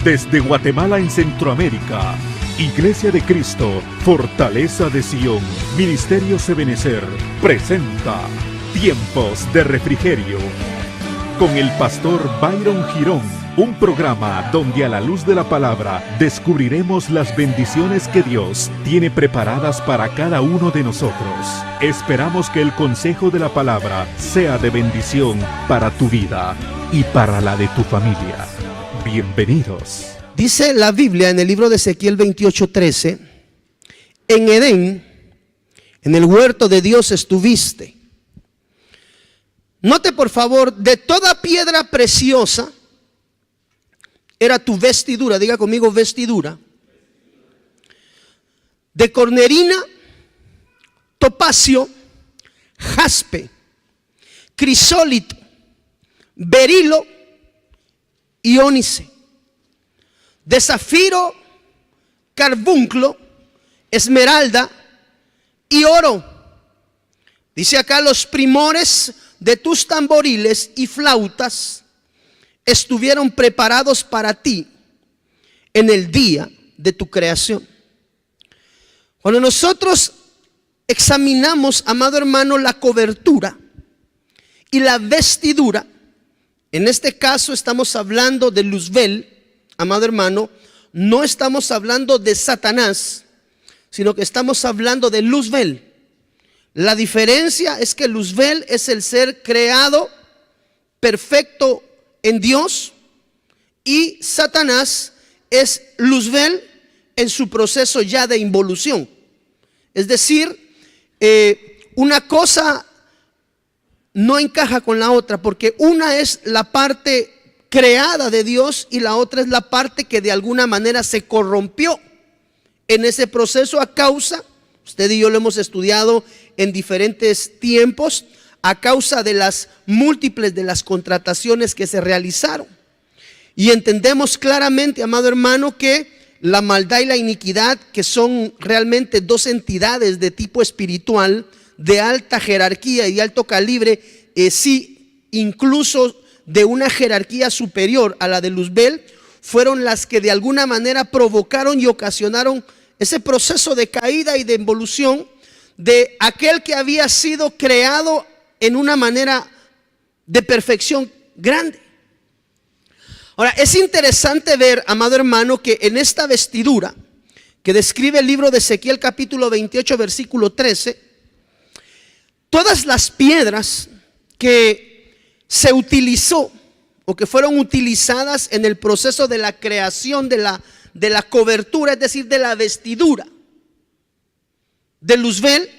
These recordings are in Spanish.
Desde Guatemala en Centroamérica, Iglesia de Cristo, Fortaleza de Sion, Ministerio Ebenecer, presenta Tiempos de Refrigerio, con el pastor Byron Girón, un programa donde a la luz de la palabra descubriremos las bendiciones que Dios tiene preparadas para cada uno de nosotros. Esperamos que el consejo de la palabra sea de bendición para tu vida y para la de tu familia. Bienvenidos. Dice la Biblia en el libro de Ezequiel 28:13: en Edén, en el huerto de Dios estuviste. Note por favor, de toda piedra preciosa era tu vestidura. Diga conmigo, vestidura. De cornerina, topacio, jaspe, crisólito, berilo y ónice. De zafiro, carbunclo, esmeralda y oro. Dice acá: los primores de tus tamboriles y flautas estuvieron preparados para ti en el día de tu creación. Cuando nosotros examinamos, amado hermano, la cobertura y la vestidura, en este caso estamos hablando de Luzbel, amado hermano, no estamos hablando de Satanás, sino que estamos hablando de Luzbel. La diferencia es que Luzbel es el ser creado perfecto en Dios, y Satanás es Luzbel en su proceso ya de involución. Es decir, una cosa no encaja con la otra, porque una es la parte creada de Dios y la otra es la parte que de alguna manera se corrompió en ese proceso a causa, usted y yo lo hemos estudiado en diferentes tiempos, a causa de las múltiples de las contrataciones que se realizaron. Y entendemos claramente, amado hermano, que la maldad y la iniquidad, que son realmente dos entidades de tipo espiritual, de alta jerarquía y alto calibre, sí, incluso de una jerarquía superior a la de Luzbel, fueron las que de alguna manera provocaron y ocasionaron ese proceso de caída y de involución de aquel que había sido creado en una manera de perfección grande. Ahora, es interesante ver, amado hermano, que en esta vestidura que describe el libro de Ezequiel capítulo 28 versículo 13, todas las piedras que se utilizó o que fueron utilizadas en el proceso de la creación de la cobertura, es decir, de la vestidura de Luzbel,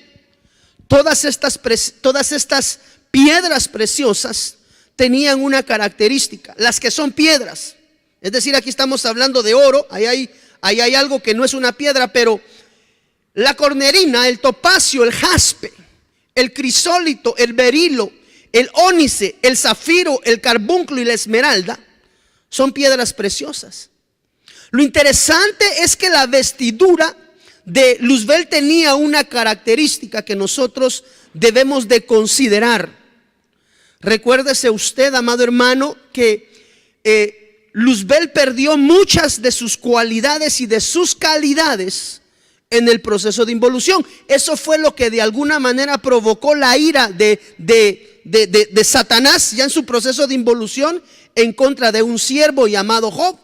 todas estas piedras preciosas tenían una característica. Las que son piedras, es decir, aquí estamos hablando de oro, ahí hay algo que no es una piedra, pero la cornerina, el topacio, el jaspe, el crisólito, el berilo, el ónice, el zafiro, el carbunclo y la esmeralda son piedras preciosas. Lo interesante es que la vestidura de Luzbel tenía una característica que nosotros debemos de considerar. Recuérdese usted, amado hermano, que Luzbel perdió muchas de sus cualidades y de sus calidades en el proceso de involución. Eso fue lo que de alguna manera provocó la ira de Satanás ya en su proceso de involución en contra de un siervo llamado Job,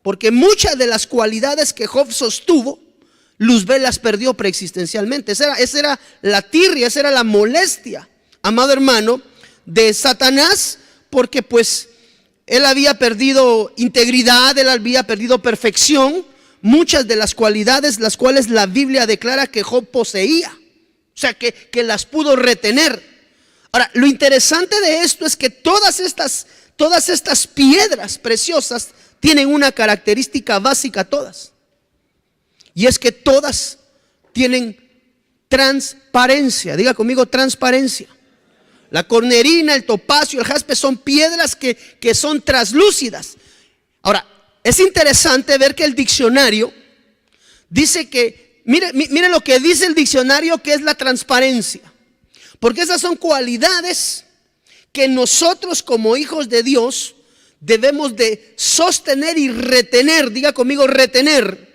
porque muchas de las cualidades que Job sostuvo, Luzbel las perdió preexistencialmente. Esa era la tirria, esa era la molestia, amado hermano, de Satanás, porque pues él había perdido integridad, él había perdido perfección, muchas de las cualidades las cuales la Biblia declara que Job poseía, o sea que las pudo retener. Ahora, lo interesante de esto es que todas estas piedras preciosas tienen una característica básica, todas. Y es que todas tienen transparencia. Diga conmigo, transparencia. La cornerina, el topacio, el jaspe son piedras que son translúcidas. Ahora, es interesante ver que el diccionario dice que, mire lo que dice el diccionario que es la transparencia. Porque esas son cualidades que nosotros como hijos de Dios debemos de sostener y retener, diga conmigo, retener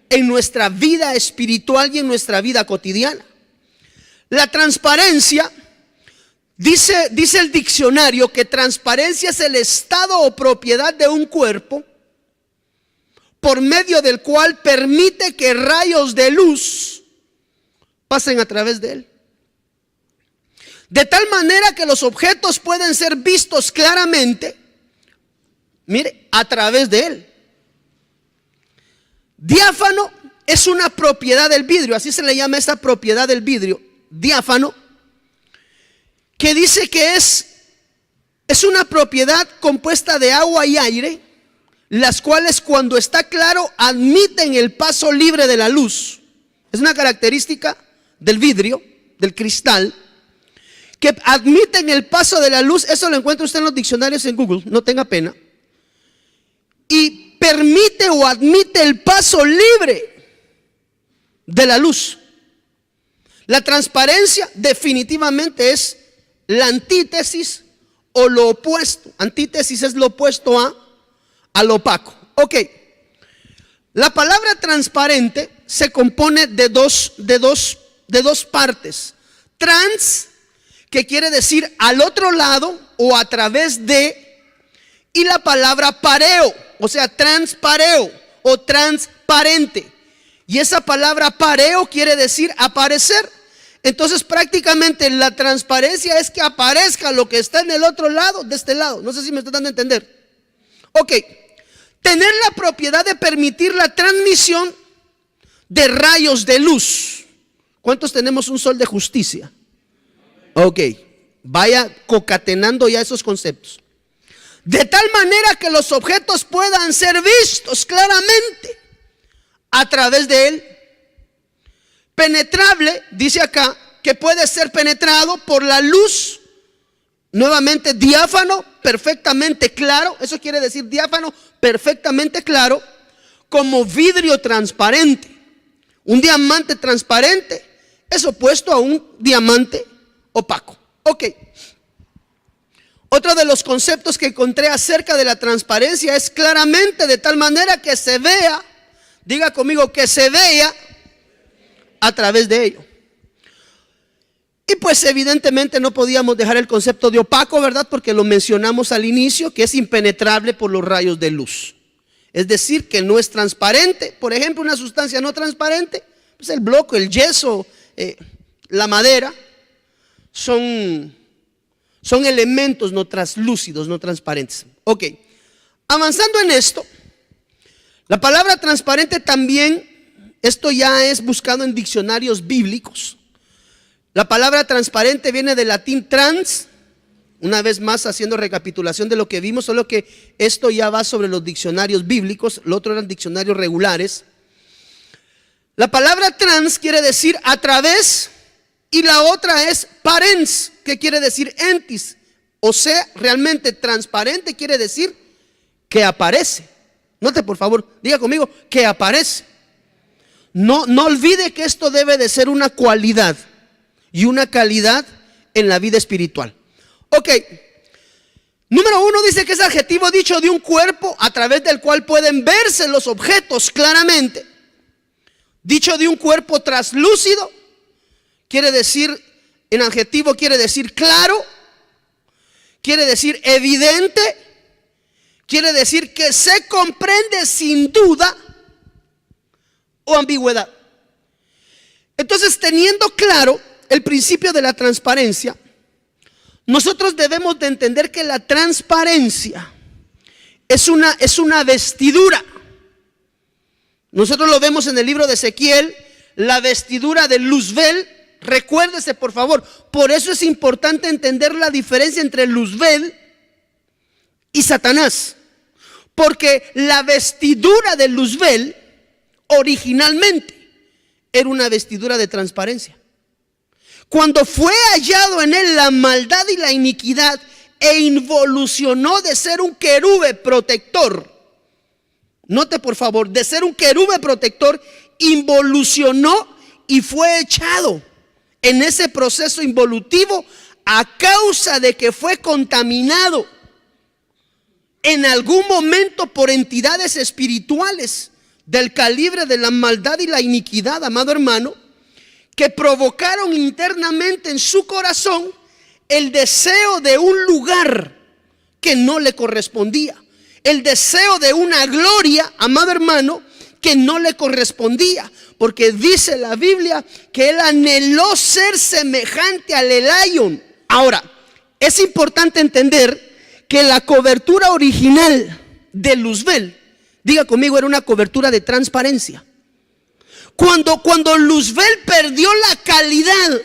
en nuestra vida espiritual y en nuestra vida cotidiana. La transparencia, dice el diccionario, que transparencia es el estado o propiedad de un cuerpo por medio del cual permite que rayos de luz pasen a través de él. De tal manera que los objetos pueden ser vistos claramente, mire, a través de él. Diáfano es una propiedad del vidrio, así se le llama esta propiedad del vidrio, diáfano, que dice que es una propiedad compuesta de agua y aire, las cuales cuando está claro admiten el paso libre de la luz. Es una característica del vidrio, del cristal, que admiten el paso de la luz. Eso lo encuentra usted en los diccionarios en Google, no tenga pena. Y permite o admite el paso libre de la luz. La transparencia definitivamente es la antítesis o lo opuesto. Antítesis es lo opuesto al opaco. Ok. La palabra transparente se compone de dos partes. Trans, que quiere decir al otro lado o a través de, y la palabra pareo, o sea, transpareo o transparente. Y esa palabra pareo quiere decir aparecer. Entonces prácticamente la transparencia es que aparezca lo que está en el otro lado, de este lado. No sé si me está dando a entender. Ok, tener la propiedad de permitir la transmisión de rayos de luz. ¿Cuántos tenemos un sol de justicia? Ok, vaya concatenando ya esos conceptos. De tal manera que los objetos puedan ser vistos claramente a través de él. Penetrable, dice acá, que puede ser penetrado por la luz. Nuevamente, diáfano, perfectamente claro. Eso quiere decir diáfano, perfectamente claro, como vidrio transparente. Un diamante transparente es opuesto a un diamante opaco. Ok. Otro de los conceptos que encontré acerca de la transparencia es claramente, de tal manera que se vea, diga conmigo, que se vea a través de ello. Y pues evidentemente no podíamos dejar el concepto de opaco, ¿verdad? Porque lo mencionamos al inicio, que es impenetrable por los rayos de luz. Es decir, que no es transparente. Por ejemplo, una sustancia no transparente, pues el bloque, el yeso, la madera, son elementos no translúcidos, no transparentes. Ok, avanzando en esto, la palabra transparente también, esto ya es buscado en diccionarios bíblicos. La palabra transparente viene del latín trans, una vez más haciendo recapitulación de lo que vimos, solo que esto ya va sobre los diccionarios bíblicos, lo otro eran diccionarios regulares. La palabra trans quiere decir a través, y la otra es parens, que quiere decir entis. O sea, realmente transparente quiere decir que aparece. Note por favor, diga conmigo, que aparece. No olvide que esto debe de ser una cualidad y una calidad en la vida espiritual. Ok, número 1 dice que es adjetivo dicho de un cuerpo a través del cual pueden verse los objetos claramente. Dicho de un cuerpo translúcido, quiere decir, en adjetivo quiere decir claro, quiere decir evidente, quiere decir que se comprende sin duda o ambigüedad. Entonces, teniendo claro el principio de la transparencia, nosotros debemos de entender que la transparencia es una vestidura. Nosotros lo vemos en el libro de Ezequiel, la vestidura de Luzbel. Recuérdese por favor, por eso es importante entender la diferencia entre Luzbel y Satanás. Porque la vestidura de Luzbel originalmente era una vestidura de transparencia. Cuando fue hallado en él la maldad y la iniquidad e involucionó de ser un querube protector, note por favor, de ser un querube protector, involucionó y fue echado en ese proceso involutivo a causa de que fue contaminado en algún momento por entidades espirituales del calibre de la maldad y la iniquidad, amado hermano, que provocaron internamente en su corazón el deseo de un lugar que no le correspondía, el deseo de una gloria, amado hermano, que no le correspondía, porque dice la Biblia que él anheló ser semejante al Elyon. Ahora, es importante entender que la cobertura original de Luzbel, diga conmigo, era una cobertura de transparencia. Cuando Luzbel perdió la calidad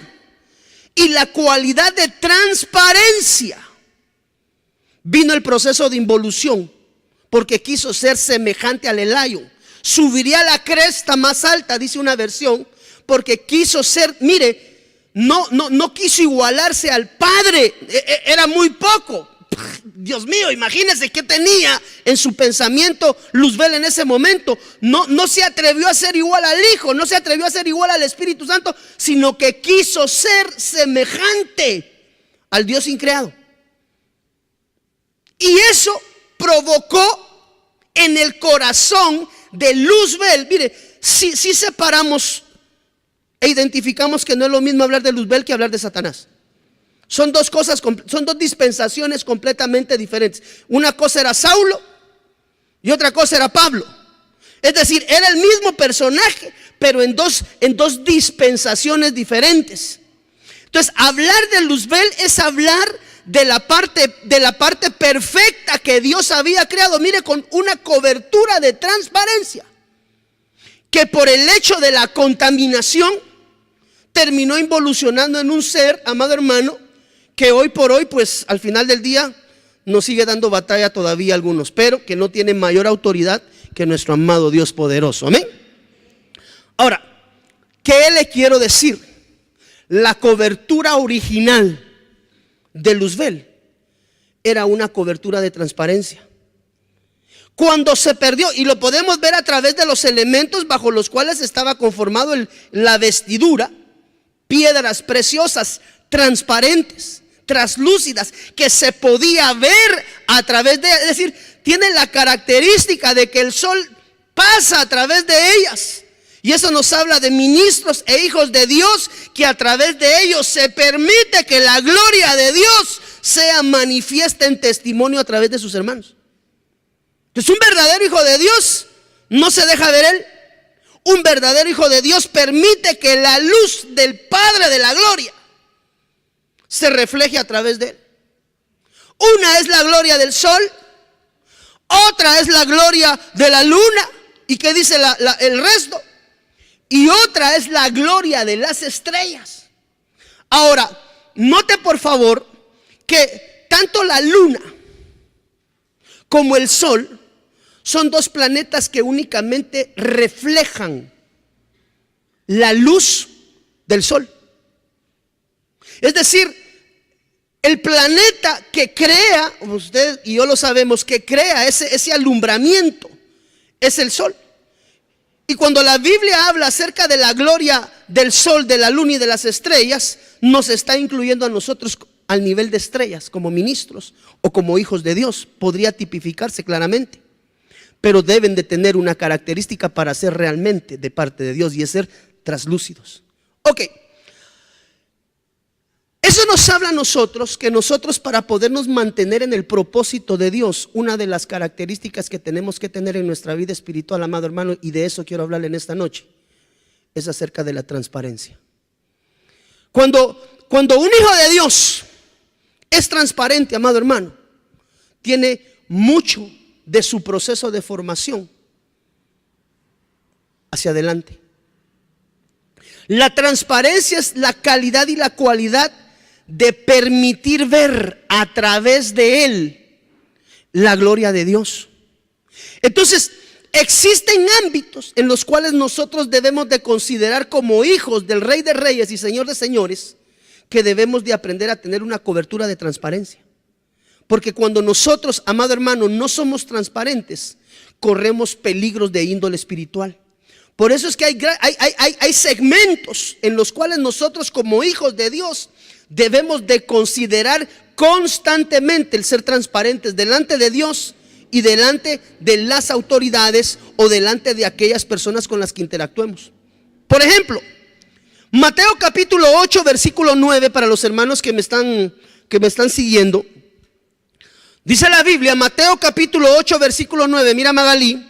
y la cualidad de transparencia, vino el proceso de involución, porque quiso ser semejante al Elyon. Subiría a la cresta más alta, dice una versión, porque quiso ser, mire, no quiso igualarse al Padre, era muy poco. Dios mío, imagínense qué tenía en su pensamiento Luzbel en ese momento. No se atrevió a ser igual al Hijo, no se atrevió a ser igual al Espíritu Santo, sino que quiso ser semejante al Dios increado. Y eso provocó en el corazón de Luzbel, mire, si separamos e identificamos que no es lo mismo hablar de Luzbel que hablar de Satanás. Son dos cosas, son dos dispensaciones completamente diferentes. Una cosa era Saulo y otra cosa era Pablo. Es decir, era el mismo personaje, pero en dos dispensaciones diferentes. Entonces, hablar de Luzbel es hablar de la parte perfecta que Dios había creado. Mire, con una cobertura de transparencia, que por el hecho de la contaminación terminó involucionando en un ser, amado hermano, que hoy por hoy, pues al final del día nos sigue dando batalla todavía algunos, pero que no tiene mayor autoridad que nuestro amado Dios poderoso. Amén. Ahora, ¿qué le quiero decir? La cobertura original de Luzbel era una cobertura de transparencia. Cuando se perdió, y lo podemos ver a través de los elementos bajo los cuales estaba conformado la vestidura, piedras preciosas, transparentes, translúcidas, que se podía ver a través de, es decir, tiene la característica de que el sol pasa a través de ellas. Y eso nos habla de ministros e hijos de Dios, que a través de ellos se permite que la gloria de Dios sea manifiesta en testimonio a través de sus hermanos. Entonces, un verdadero hijo de Dios no se deja ver él. Un verdadero hijo de Dios permite que la luz del Padre de la gloria se refleje a través de él. Una es la gloria del sol, otra es la gloria de la luna. ¿Y qué dice el resto? Y otra es la gloria de las estrellas. Ahora, note por favor que tanto la luna como el sol son dos planetas que únicamente reflejan la luz del sol. Es decir, el planeta que crea, usted y yo lo sabemos, que crea ese alumbramiento es el sol. Y cuando la Biblia habla acerca de la gloria del sol, de la luna y de las estrellas, nos está incluyendo a nosotros al nivel de estrellas, como ministros o como hijos de Dios. Podría tipificarse claramente, pero deben de tener una característica para ser realmente de parte de Dios, y es ser translúcidos. Ok, eso nos habla a nosotros que nosotros, para podernos mantener en el propósito de Dios, una de las características que tenemos que tener en nuestra vida espiritual, amado hermano, y de eso quiero hablarle en esta noche, es acerca de la transparencia. Cuando un hijo de Dios es transparente, amado hermano, tiene mucho de su proceso de formación hacia adelante. La transparencia es la calidad y la cualidad de permitir ver a través de él la gloria de Dios. Entonces, existen ámbitos en los cuales nosotros debemos de considerar como hijos del Rey de Reyes y Señor de Señores, que debemos de aprender a tener una cobertura de transparencia. Porque cuando nosotros, amado hermano, no somos transparentes, corremos peligros de índole espiritual. Por eso es que hay segmentos en los cuales nosotros, como hijos de Dios, debemos de considerar constantemente el ser transparentes delante de Dios y delante de las autoridades o delante de aquellas personas con las que interactuemos. Por ejemplo, Mateo capítulo 8 versículo 9, para los hermanos que me están siguiendo. Dice la Biblia, Mateo capítulo 8 versículo 9, mira Magalí,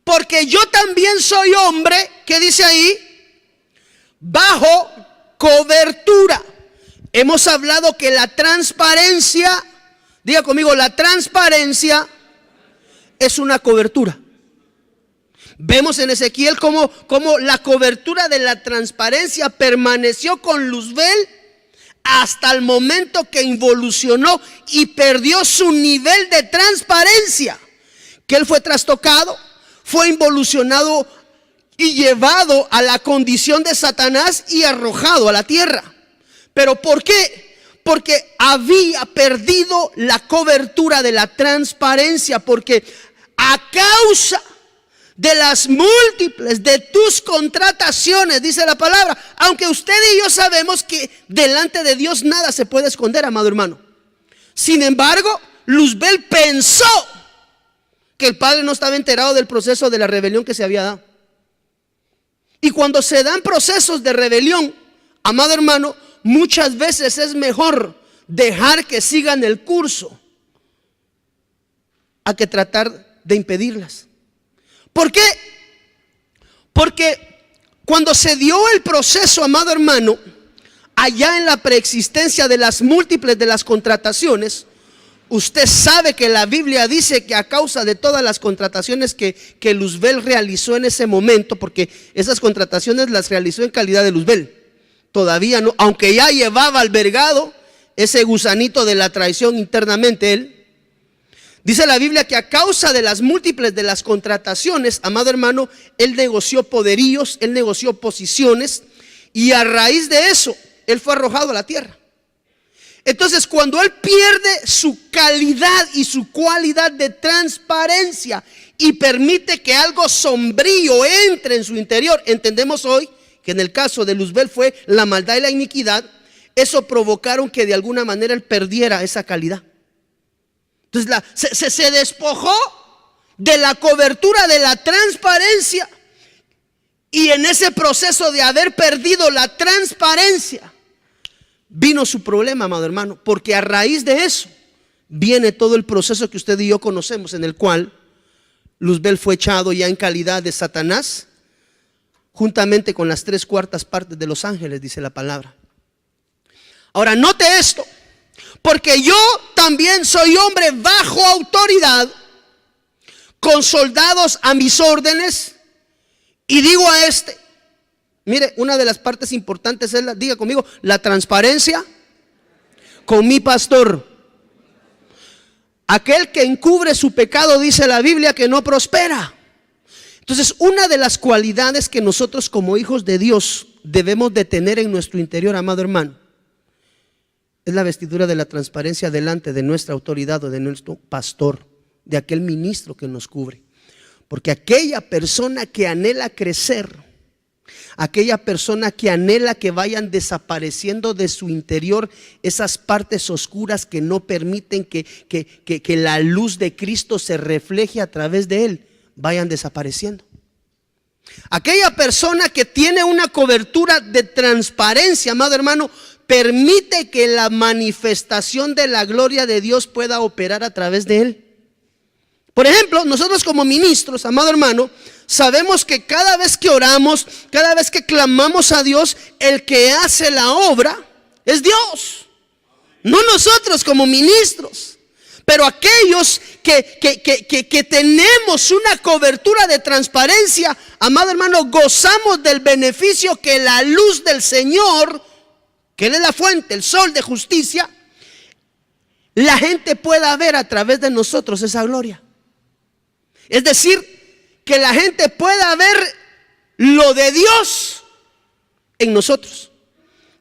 porque yo también soy hombre, ¿qué dice ahí? Bajo cobertura. Hemos hablado que la transparencia, diga conmigo, la transparencia es una cobertura. Vemos en Ezequiel cómo la cobertura de la transparencia permaneció con Luzbel hasta el momento que involucionó y perdió su nivel de transparencia, que él fue trastocado, fue involucionado y llevado a la condición de Satanás y arrojado a la tierra. ¿Pero por qué? Porque había perdido la cobertura de la transparencia, porque a causa de las múltiples de tus contrataciones, dice la palabra, aunque usted y yo sabemos que delante de Dios nada se puede esconder, amado hermano. Sin embargo, Luzbel pensó que el padre no estaba enterado del proceso de la rebelión que se había dado. Y cuando se dan procesos de rebelión, amado hermano, muchas veces es mejor dejar que sigan el curso a que tratar de impedirlas. ¿Por qué? Porque cuando se dio el proceso, amado hermano, allá en la preexistencia de las múltiples de las contrataciones, usted sabe que la Biblia dice que a causa de todas las contrataciones que Luzbel realizó en ese momento, porque esas contrataciones las realizó en calidad de Luzbel, todavía no, aunque ya llevaba albergado ese gusanito de la traición internamente él. Dice la Biblia que a causa de las múltiples de las contrataciones, amado hermano, él negoció poderíos, él negoció posiciones, y a raíz de eso, él fue arrojado a la tierra. Entonces, cuando él pierde su calidad y su cualidad de transparencia y permite que algo sombrío entre en su interior, entendemos hoy que en el caso de Luzbel fue la maldad y la iniquidad, eso provocaron que de alguna manera él perdiera esa calidad. Entonces se despojó de la cobertura de la transparencia, y en ese proceso de haber perdido la transparencia vino su problema, amado hermano, porque a raíz de eso viene todo el proceso que usted y yo conocemos, en el cual Luzbel fue echado ya en calidad de Satanás, juntamente con las 3/4 partes de los ángeles, dice la palabra. Ahora note esto, porque yo también soy hombre bajo autoridad, con soldados a mis órdenes, y digo a este, mire, una de las partes importantes es diga conmigo, la transparencia con mi pastor. Aquel que encubre su pecado, dice la Biblia, que no prospera. Entonces, una de las cualidades que nosotros como hijos de Dios debemos de tener en nuestro interior, amado hermano, es la vestidura de la transparencia delante de nuestra autoridad o de nuestro pastor, de aquel ministro que nos cubre. Porque aquella persona que anhela crecer, aquella persona que anhela que vayan desapareciendo de su interior esas partes oscuras que no permiten que la luz de Cristo se refleje a través de él, vayan desapareciendo. Aquella persona que tiene una cobertura de transparencia, amado hermano, permite que la manifestación de la gloria de Dios pueda operar a través de él. Por ejemplo, nosotros como ministros, amado hermano, sabemos que cada vez que oramos, cada vez que clamamos a Dios, el que hace la obra es Dios, no nosotros como ministros. Pero aquellos que tenemos una cobertura de transparencia, amado hermano, gozamos del beneficio que la luz del Señor, que Él es la fuente, el sol de justicia, la gente pueda ver a través de nosotros esa gloria. Es decir, que la gente pueda ver lo de Dios en nosotros.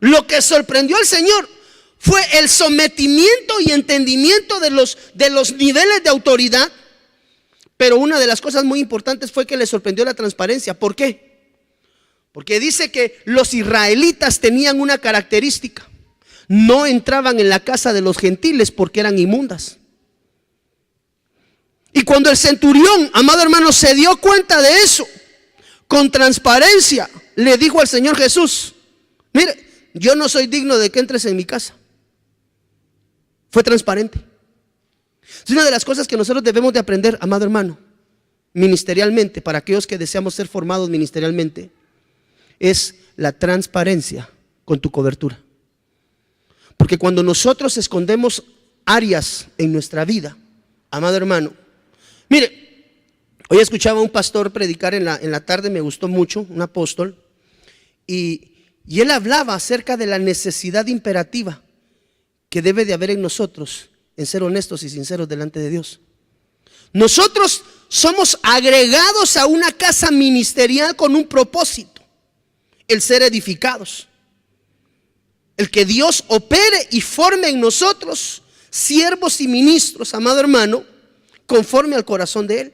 Lo que sorprendió al Señor fue el sometimiento y entendimiento de los niveles de autoridad. Pero una de las cosas muy importantes fue que le sorprendió la transparencia. ¿Por qué? Porque dice que los israelitas tenían una característica: no entraban en la casa de los gentiles porque eran inmundas. Y cuando el centurión, amado hermano, se dio cuenta de eso, con transparencia, le dijo al Señor Jesús: mire, yo no soy digno de que entres en mi casa. Fue transparente. Es una de las cosas que nosotros debemos de aprender, amado hermano, ministerialmente, para aquellos que deseamos ser formados ministerialmente, es la transparencia con tu cobertura. Porque cuando nosotros escondemos áreas en nuestra vida, amado hermano, mire, hoy escuchaba a un pastor predicar en la tarde, me gustó mucho, un apóstol, y él hablaba acerca de la necesidad imperativa que debe de haber en nosotros en ser honestos y sinceros delante de Dios. Nosotros somos agregados a una casa ministerial con un propósito: el ser edificados, el que Dios opere y forme en nosotros siervos y ministros, amado hermano, conforme al corazón de Él.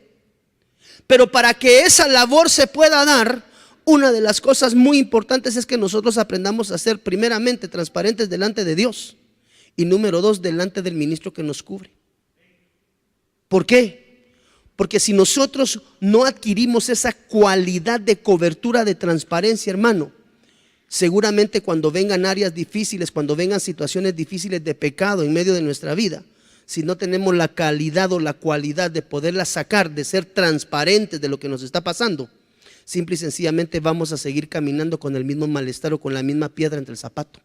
Pero para que esa labor se pueda dar, una de las cosas muy importantes es que nosotros aprendamos a ser primeramente transparentes delante de Dios, y número 2, delante del ministro que nos cubre. ¿Por qué? Porque si nosotros no adquirimos esa cualidad de cobertura, de transparencia, hermano, seguramente cuando vengan áreas difíciles, cuando vengan situaciones difíciles de pecado en medio de nuestra vida, si no tenemos la calidad o la cualidad de poderla sacar, de ser transparentes de lo que nos está pasando, simple y sencillamente vamos a seguir caminando con el mismo malestar o con la misma piedra entre el zapato.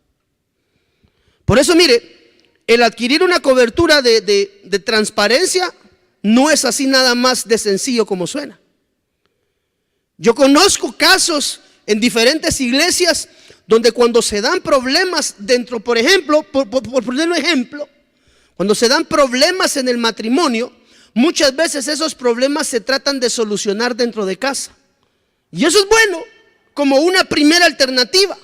Por eso, mire, el adquirir una cobertura de transparencia no es así nada más de sencillo como suena. Yo conozco casos en diferentes iglesias donde cuando se dan problemas dentro, por ejemplo, por poner un ejemplo, cuando se dan problemas en el matrimonio, muchas veces esos problemas se tratan de solucionar dentro de casa. Y eso es bueno, como una primera alternativa.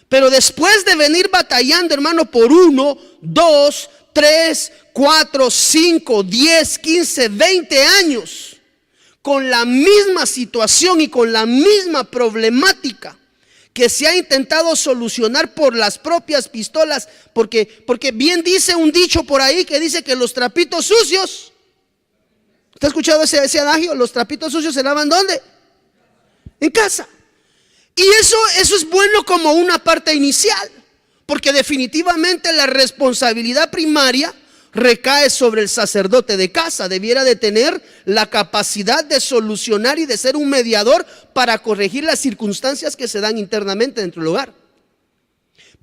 Pero después de venir batallando, hermano, por 1, 2, 3, 4, 5, 10, 15, 20 años, con la misma situación y con la misma problemática que se ha intentado solucionar por las propias pistolas, porque bien dice un dicho por ahí que dice que los trapitos sucios, ¿usted ha escuchado ese adagio? Los trapitos sucios se lavan ¿dónde? En casa. Y eso es bueno como una parte inicial, porque definitivamente la responsabilidad primaria recae sobre el sacerdote de casa. Debiera de tener la capacidad de solucionar y de ser un mediador para corregir las circunstancias que se dan internamente dentro del hogar.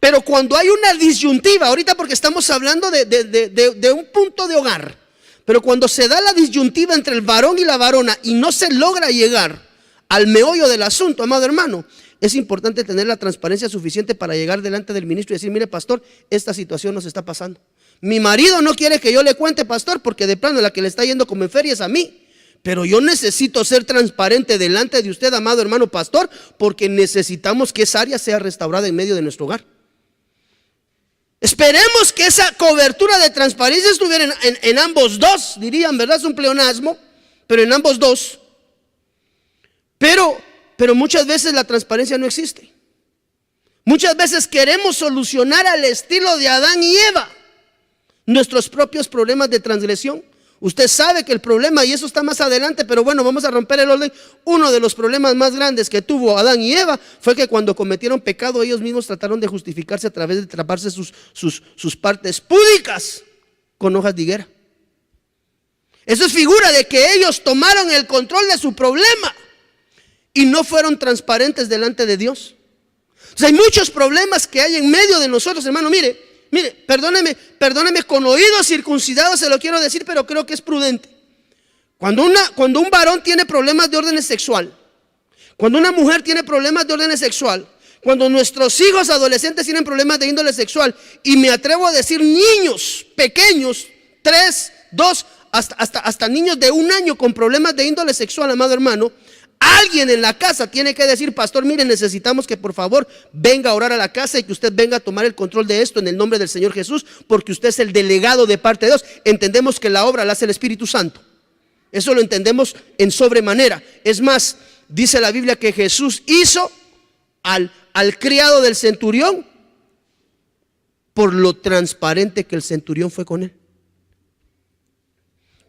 Pero cuando hay una disyuntiva, ahorita porque estamos hablando de un punto de hogar, pero cuando se da la disyuntiva entre el varón y la varona y no se logra llegar al meollo del asunto, amado hermano, es importante tener la transparencia suficiente para llegar delante del ministro y decir: mire, pastor, esta situación nos está pasando. Mi marido no quiere que yo le cuente, pastor, porque de plano la que le está yendo como en feria es a mí. Pero yo necesito ser transparente delante de usted, amado hermano pastor, porque necesitamos que esa área sea restaurada en medio de nuestro hogar. Esperemos que esa cobertura de transparencia estuviera en ambos dos, dirían, ¿verdad? Es un pleonasmo, pero en ambos dos. Pero muchas veces la transparencia no existe. Muchas veces queremos solucionar al estilo de Adán y Eva nuestros propios problemas de transgresión. Usted sabe que el problema, y eso está más adelante, pero bueno, vamos a romper el orden. Uno de los problemas más grandes que tuvo Adán y Eva fue que cuando cometieron pecado, ellos mismos trataron de justificarse a través de taparse sus partes púdicas con hojas de higuera. Eso es figura de que ellos tomaron el control de su problema y no fueron transparentes delante de Dios. O sea, hay muchos problemas que hay en medio de nosotros, hermano. Mire, perdóneme, con oídos circuncidados se lo quiero decir, pero creo que es prudente. Cuando un varón tiene problemas de orden sexual, cuando una mujer tiene problemas de orden sexual, cuando nuestros hijos adolescentes tienen problemas de índole sexual, y me atrevo a decir niños pequeños, 3, 2, hasta niños de 1 año con problemas de índole sexual, amado hermano, alguien en la casa tiene que decir: pastor, mire, necesitamos que por favor venga a orar a la casa y que usted venga a tomar el control de esto en el nombre del Señor Jesús, porque usted es el delegado de parte de Dios. Entendemos que la obra la hace el Espíritu Santo. Eso lo entendemos en sobremanera. Es más, dice la Biblia que Jesús hizo al criado del centurión por lo transparente que el centurión fue con él.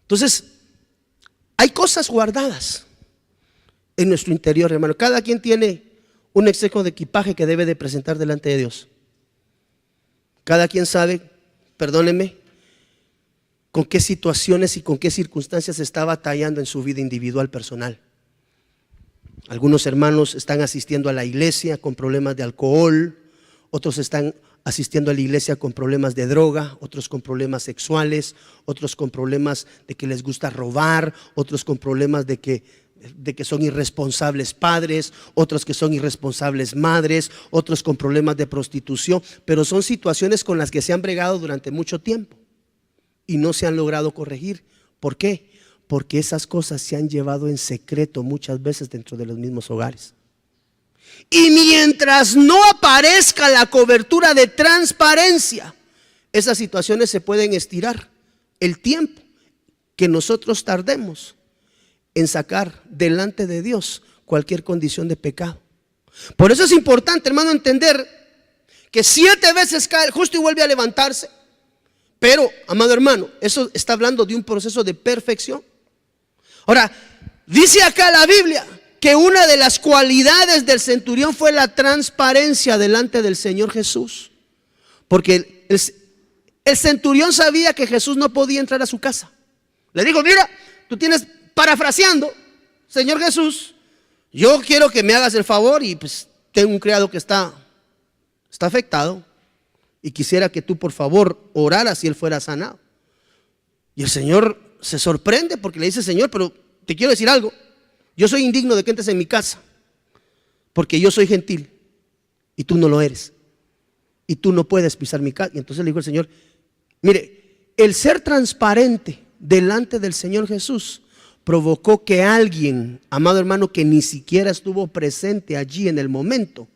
Entonces, Hay cosas guardadas en nuestro interior, hermano. Cada quien tiene un exceso de equipaje que debe de presentar delante de Dios. Cada quien sabe, perdónenme, con qué situaciones y con qué circunstancias está batallando en su vida individual, personal. Algunos hermanos están asistiendo a la iglesia con problemas de alcohol, otros están asistiendo a la iglesia con problemas de droga, otros con problemas sexuales, otros con problemas de que les gusta robar, otros con problemas de que son irresponsables padres, otros que son irresponsables madres, otros con problemas de prostitución, pero son situaciones con las que se han bregado durante mucho tiempo y no se han logrado corregir. ¿Por qué? Porque esas cosas se han llevado en secreto muchas veces dentro de los mismos hogares. Y mientras no aparezca la cobertura de transparencia, esas situaciones se pueden estirar el tiempo que nosotros tardemos en sacar delante de Dios cualquier condición de pecado. Por eso es importante, hermano, entender que 7 veces cae el justo y vuelve a levantarse. Pero, amado hermano, eso está hablando de un proceso de perfección. Ahora, dice acá la Biblia que una de las cualidades del centurión fue la transparencia delante del Señor Jesús. Porque el centurión sabía que Jesús no podía entrar a su casa. Le dijo: mira, tú tienes, parafraseando, Señor Jesús, yo quiero que me hagas el favor, y pues tengo un criado que está afectado, y quisiera que tú por favor oraras y él fuera sanado. Y el Señor se sorprende porque le dice: Señor, pero te quiero decir algo, yo soy indigno de que entres en mi casa, porque yo soy gentil y tú no lo eres, y tú no puedes pisar mi casa. Y entonces le dijo el Señor: mire, el ser transparente delante del Señor Jesús provocó que alguien, amado hermano, que ni siquiera estuvo presente allí en el momento,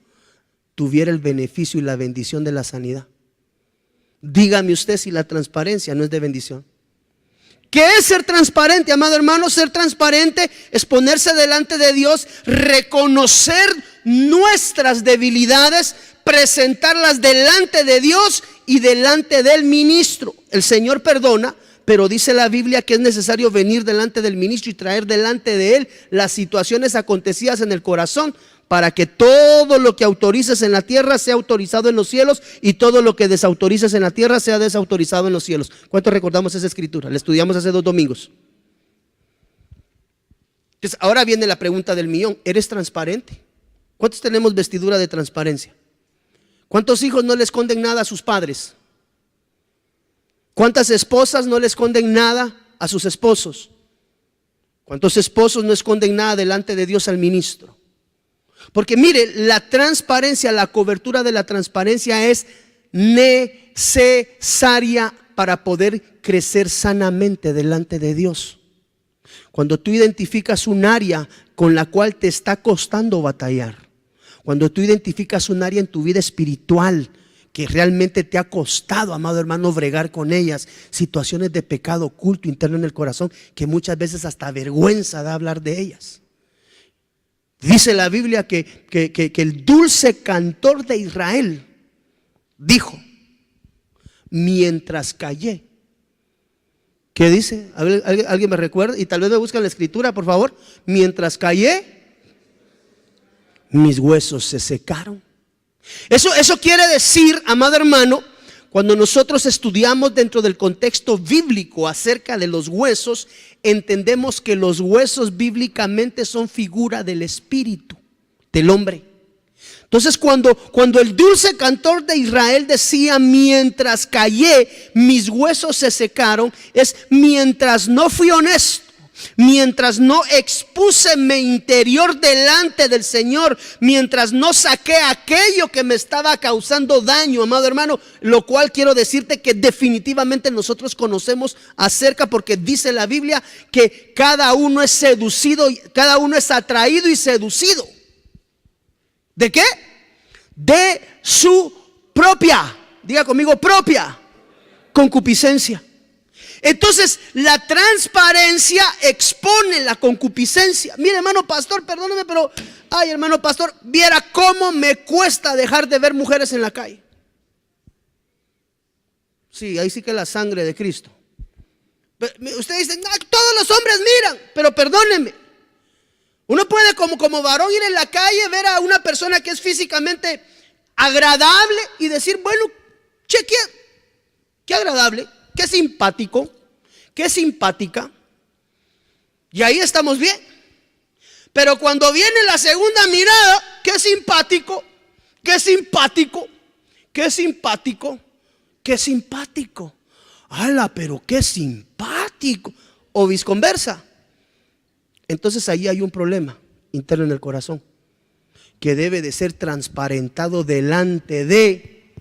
tuviera el beneficio y la bendición de la sanidad. Dígame usted si la transparencia no es de bendición. ¿Qué es ser transparente, amado hermano? Ser transparente es ponerse delante de Dios, reconocer nuestras debilidades, presentarlas delante de Dios y delante del ministro. El Señor perdona, pero dice la Biblia que es necesario venir delante del ministro y traer delante de él las situaciones acontecidas en el corazón, para que todo lo que autorices en la tierra sea autorizado en los cielos, y todo lo que desautorices en la tierra sea desautorizado en los cielos. ¿Cuántos recordamos esa escritura? La estudiamos hace 2 domingos. Entonces, ahora viene la pregunta del millón: ¿eres transparente? ¿Cuántos tenemos vestidura de transparencia? ¿Cuántos hijos no le esconden nada a sus padres? ¿Cuántas esposas no le esconden nada a sus esposos? ¿Cuántos esposos no esconden nada delante de Dios al ministro? Porque mire, la transparencia, la cobertura de la transparencia es necesaria para poder crecer sanamente delante de Dios. Cuando tú identificas un área con la cual te está costando batallar, cuando tú identificas un área en tu vida espiritual que realmente te ha costado, amado hermano, bregar con ellas, situaciones de pecado oculto interno en el corazón que muchas veces hasta vergüenza da hablar de ellas. Dice la Biblia que el dulce cantor de Israel dijo: mientras callé. ¿Qué dice? A ver, ¿alguien me recuerda? Y tal vez me buscan la escritura, por favor. Mientras callé, mis huesos se secaron. Eso quiere decir, amado hermano, cuando nosotros estudiamos dentro del contexto bíblico acerca de los huesos, entendemos que los huesos bíblicamente son figura del espíritu del hombre. Entonces cuando el dulce cantor de Israel decía: mientras callé, mis huesos se secaron, es mientras no fui honesto, mientras no expuse mi interior delante del Señor, mientras no saqué aquello que me estaba causando daño, amado hermano, lo cual quiero decirte que definitivamente nosotros conocemos acerca, porque dice la Biblia que cada uno es seducido, cada uno es atraído y seducido. ¿De qué? De su propia, diga conmigo, propia concupiscencia. Entonces la transparencia expone la concupiscencia. Mire, hermano pastor, perdóneme, pero ay, hermano pastor, viera cómo me cuesta dejar de ver mujeres en la calle. Sí, ahí sí que la sangre de Cristo. Usted dice, no, todos los hombres miran, pero perdónenme. Uno puede como varón ir en la calle, ver a una persona que es físicamente agradable y decir, bueno, che, qué agradable, qué simpático, qué simpática. Y ahí estamos bien. Pero cuando viene la segunda mirada, qué simpático, qué simpático, qué simpático, qué simpático. ¡Hala, pero qué simpático! O viceversa. Entonces ahí hay un problema interno en el corazón que debe de ser transparentado delante de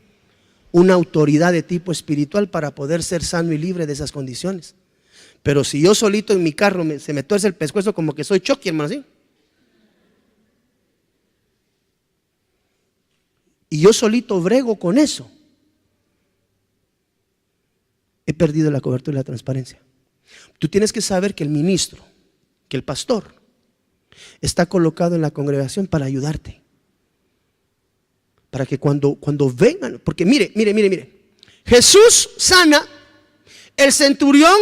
una autoridad de tipo espiritual para poder ser sano y libre de esas condiciones. Pero si yo solito en mi carro se me tuerce el pescuezo como que soy Chucky, hermano, ¿sí? Y yo solito brego con eso, he perdido la cobertura y la transparencia. Tú tienes que saber que el ministro, que el pastor, está colocado en la congregación para ayudarte. Para que cuando vengan, porque mire, Jesús sana, el centurión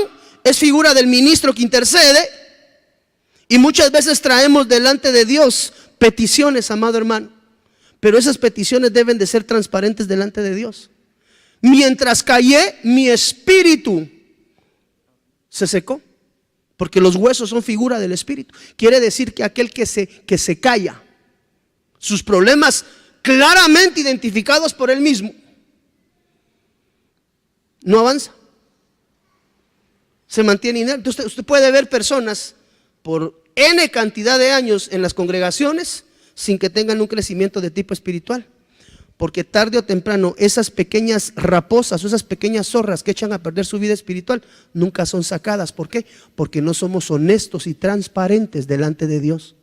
es figura del ministro que intercede, y muchas veces traemos delante de Dios peticiones, amado hermano. Pero esas peticiones deben de ser transparentes delante de Dios. Mientras callé, mi espíritu se secó, porque los huesos son figura del espíritu. Quiere decir que aquel que se calla, sus problemas claramente identificados por él mismo, no avanza, se mantiene inerte. Usted puede ver personas por N cantidad de años en las congregaciones sin que tengan un crecimiento de tipo espiritual, porque tarde o temprano esas pequeñas raposas o esas pequeñas zorras que echan a perder su vida espiritual nunca son sacadas. ¿Por qué? Porque no somos honestos y transparentes delante de Dios.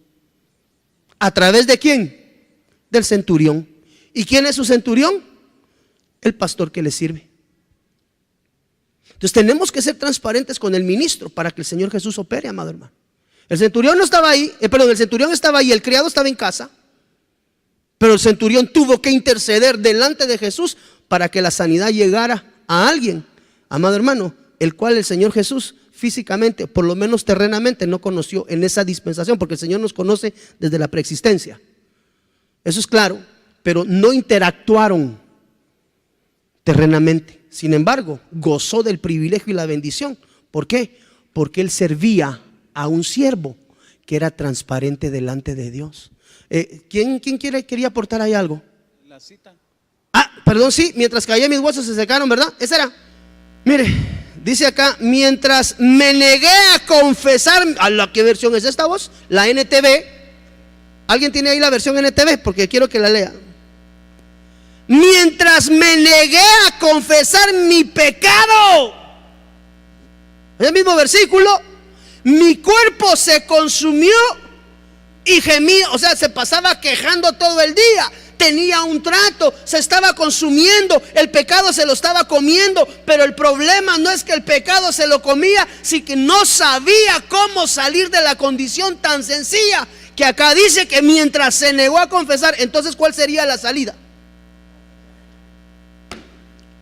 ¿A través de quién? Del centurión. ¿Y quién es su centurión? El pastor que le sirve. Entonces tenemos que ser transparentes con el ministro para que el Señor Jesús opere, amado hermano. El centurión no estaba ahí, el centurión estaba ahí, el criado estaba en casa, pero el centurión tuvo que interceder delante de Jesús para que la sanidad llegara a alguien, amado hermano, el cual el Señor Jesús físicamente, por lo menos terrenamente, no conoció en esa dispensación, porque el Señor nos conoce desde la preexistencia. Eso es claro, pero no interactuaron terrenamente. Sin embargo, gozó del privilegio y la bendición. ¿Por qué? Porque él servía a un siervo que era transparente delante de Dios. ¿Quién quería aportar ahí algo? La cita. Perdón, sí, mientras callé mis huesos se secaron, ¿verdad? Esa era. Mire, dice acá, mientras me negué a confesar. ¿Qué versión es esta voz? La NTV. ¿Alguien tiene ahí la versión NTV? Porque quiero que la lea. Mientras me negué a confesar mi pecado. Es el mismo versículo. Mi cuerpo se consumió y gemía, o sea, se pasaba quejando todo el día. Tenía un trato, se estaba consumiendo, el pecado se lo estaba comiendo. Pero el problema no es que el pecado se lo comía, sino que no sabía cómo salir de la condición tan sencilla. Que acá dice que mientras se negó a confesar, entonces ¿cuál sería la salida?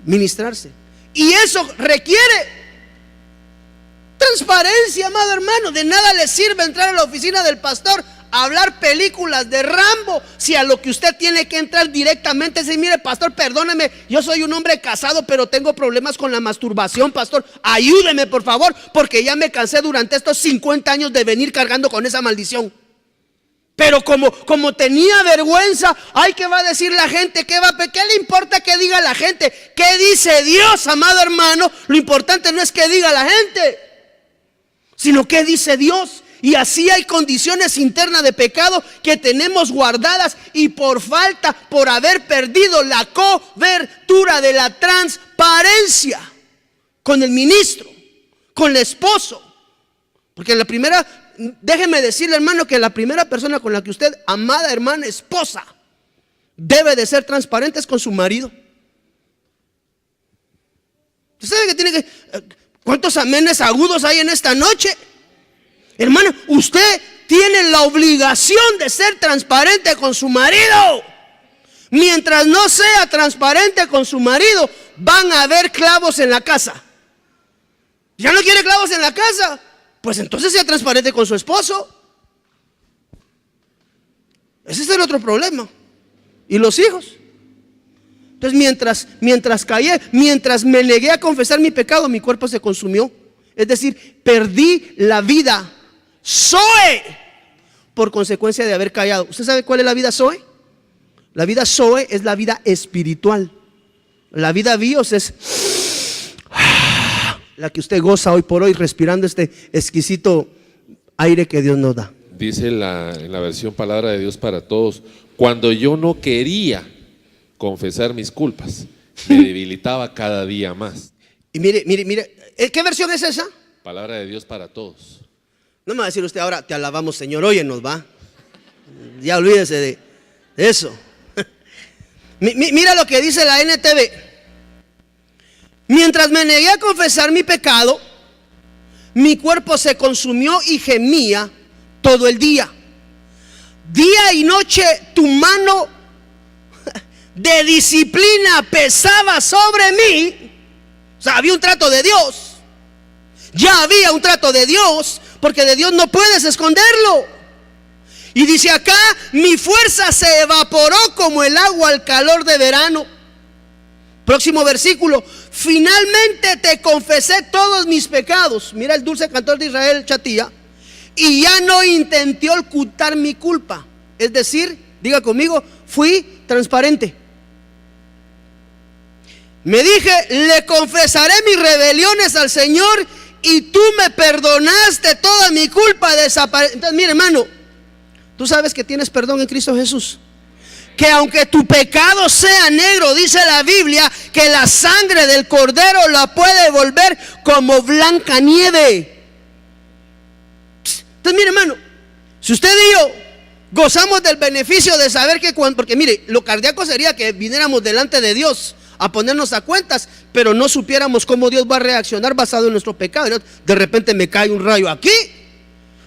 Ministrarse. Y eso requiere transparencia, amado hermano. De nada le sirve entrar a la oficina del pastor a hablar películas de Rambo si a lo que usted tiene que entrar directamente es decir, mire pastor, perdóneme, yo soy un hombre casado pero tengo problemas con la masturbación, pastor, ayúdeme por favor, porque ya me cansé durante estos 50 años de venir cargando con esa maldición. Pero como tenía vergüenza, ay, ¿qué va a decir la gente? ¿Qué le importa que diga la gente? ¿Qué dice Dios, amado hermano? Lo importante no es que diga la gente, sino que dice Dios. Y así hay condiciones internas de pecado que tenemos guardadas y por falta, por haber perdido la cobertura de la transparencia con el ministro, con el esposo. Porque la primera, déjeme decirle hermano, que la primera persona con la que usted, amada hermana, esposa, debe de ser transparente es con su marido. ¿Usted sabe que tiene que... ¿Cuántos amenes agudos hay en esta noche? Hermano, usted tiene la obligación de ser transparente con su marido. Mientras no sea transparente con su marido, van a haber clavos en la casa. ¿Ya no quiere clavos en la casa? Pues entonces sea transparente con su esposo. Ese es el otro problema. ¿Y los hijos? Entonces mientras callé, mientras me negué a confesar mi pecado, mi cuerpo se consumió. Es decir, perdí la vida Zoe por consecuencia de haber callado. ¿Usted sabe cuál es la vida Zoe? La vida Zoe es la vida espiritual. La vida bios es la que usted goza hoy por hoy, respirando este exquisito aire que Dios nos da. Dice en la versión Palabra de Dios para Todos: cuando yo no quería confesar mis culpas, me debilitaba cada día más. Y mire, ¿qué versión es esa? Palabra de Dios para Todos. No me va a decir usted ahora, te alabamos Señor, óyenos, va. Ya olvídese de eso. Mira lo que dice la NTV. Mientras me negué a confesar mi pecado, mi cuerpo se consumió y gemía todo el día. Día y noche tu mano de disciplina pesaba sobre mí. O sea, había un trato de Dios. Ya había un trato de Dios, porque de Dios no puedes esconderlo. Y dice acá, mi fuerza se evaporó como el agua al calor de verano. Próximo versículo: finalmente te confesé todos mis pecados. Mira el dulce cantor de Israel, Chatía. Y ya no intenté ocultar mi culpa. Es decir, diga conmigo, fui transparente. Me dije, le confesaré mis rebeliones al Señor y tú me perdonaste toda mi culpa. Entonces, mire, hermano, tú sabes que tienes perdón en Cristo Jesús. Que aunque tu pecado sea negro, dice la Biblia, que la sangre del Cordero la puede volver como blanca nieve. Entonces, mire, hermano, si usted y yo gozamos del beneficio de saber que porque mire, lo cardíaco sería que viniéramos delante de Dios a ponernos a cuentas, pero no supiéramos cómo Dios va a reaccionar basado en nuestro pecado. De repente me cae un rayo aquí.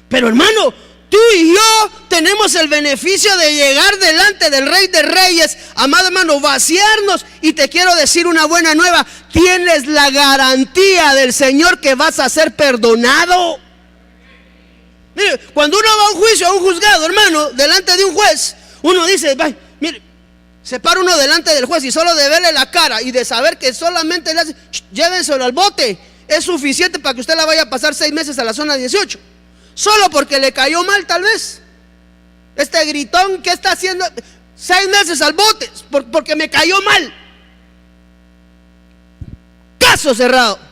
Pero hermano, tú y yo tenemos el beneficio de llegar delante del Rey de Reyes, amado hermano, vaciarnos. Y te quiero decir una buena nueva: tienes la garantía del Señor que vas a ser perdonado. Mire, cuando uno va a un juicio, a un juzgado, hermano, delante de un juez, uno dice, mire, se para uno delante del juez y solo de verle la cara y de saber que solamente le hace, llévenselo al bote, es suficiente para que usted la vaya a pasar 6 meses a la zona 18. Solo porque le cayó mal, tal vez. Este gritón, ¿qué está haciendo? 6 meses al bote, porque me cayó mal. Caso cerrado.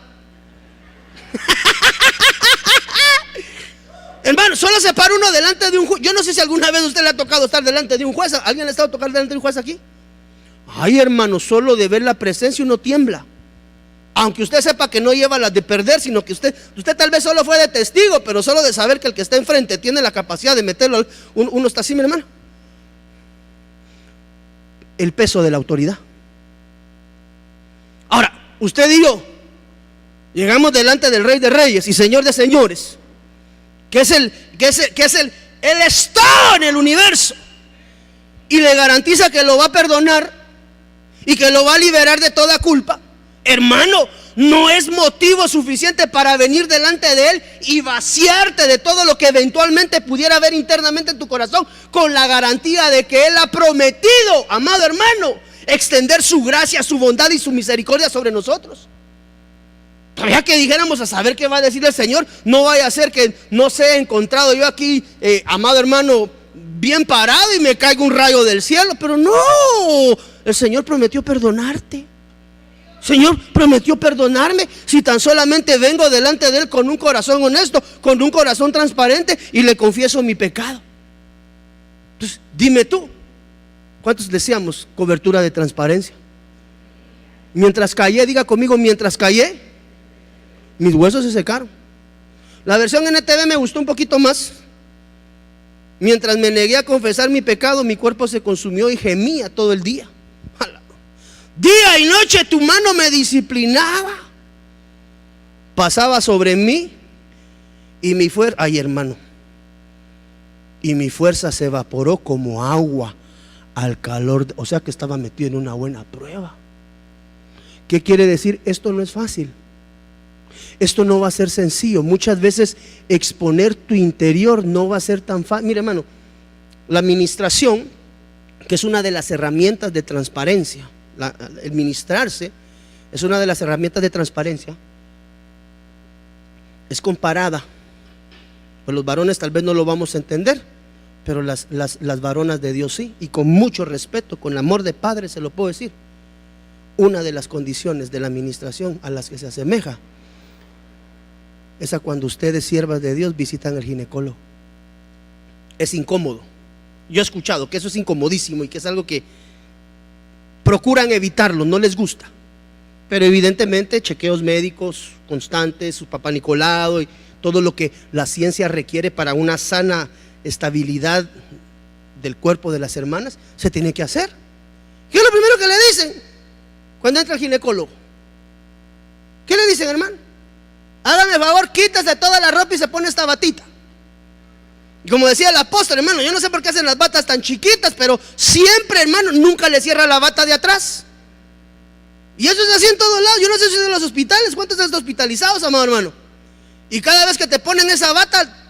Hermano, solo se para uno delante de un juez. Yo no sé si alguna vez a usted le ha tocado estar delante de un juez. ¿Alguien le ha estado tocando delante de un juez aquí? Ay, hermano, solo de ver la presencia uno tiembla. Aunque usted sepa que no lleva las de perder, sino que usted tal vez solo fue de testigo, pero solo de saber que el que está enfrente tiene la capacidad de meterlo, uno está así, mi hermano. El peso de la autoridad. Ahora, usted y yo llegamos delante del Rey de Reyes y Señor de Señores, que es el todo en el universo, y le garantiza que lo va a perdonar y que lo va a liberar de toda culpa. Hermano, no es motivo suficiente para venir delante de Él y vaciarte de todo lo que eventualmente pudiera haber internamente en tu corazón, con la garantía de que Él ha prometido, amado hermano, extender su gracia, su bondad y su misericordia sobre nosotros. Todavía que dijéramos a saber qué va a decir el Señor, no vaya a ser que no sea encontrado yo aquí, amado hermano, bien parado y me caiga un rayo del cielo. Pero no, el Señor prometió perdonarte. Señor prometió perdonarme si tan solamente vengo delante de Él con un corazón honesto, con un corazón transparente y le confieso mi pecado. Entonces, dime tú, ¿cuántos deseamos cobertura de transparencia? Mientras callé, diga conmigo, mientras callé, mis huesos se secaron. La versión NTV me gustó un poquito más. Mientras me negué a confesar mi pecado, mi cuerpo se consumió y gemía todo el día. Día y noche tu mano me disciplinaba, pasaba sobre mí y mi fuerza, ay hermano, y mi fuerza se evaporó como agua al calor, o sea que estaba metido en una buena prueba. ¿Qué quiere decir? Esto no es fácil. Esto no va a ser sencillo. Muchas veces exponer tu interior no va a ser tan fácil. Mire, hermano, la administración, que es una de las herramientas de transparencia, el ministrarse es una de las herramientas de transparencia, es comparada. Pues los varones tal vez no lo vamos a entender, pero las varonas de Dios sí, y con mucho respeto, con amor de padre se lo puedo decir. Una de las condiciones de la administración a las que se asemeja es a cuando ustedes, siervas de Dios, visitan al ginecólogo. Es incómodo. Yo he escuchado que eso es incomodísimo y que es algo que procuran evitarlo, no les gusta. Pero evidentemente chequeos médicos constantes, su papá Nicolau y todo lo que la ciencia requiere para una sana estabilidad del cuerpo de las hermanas, se tiene que hacer. ¿Qué es lo primero que le dicen cuando entra el ginecólogo? ¿Qué le dicen, hermano? Hágame favor, quítase toda la ropa y se pone esta batita. Y como decía el apóstol, hermano, yo no sé por qué hacen las batas tan chiquitas, pero siempre, hermano, nunca le cierra la bata de atrás. Y eso es así en todos lados. Yo no sé si es en los hospitales, ¿cuántos están hospitalizados, amado hermano? Y cada vez que te ponen esa bata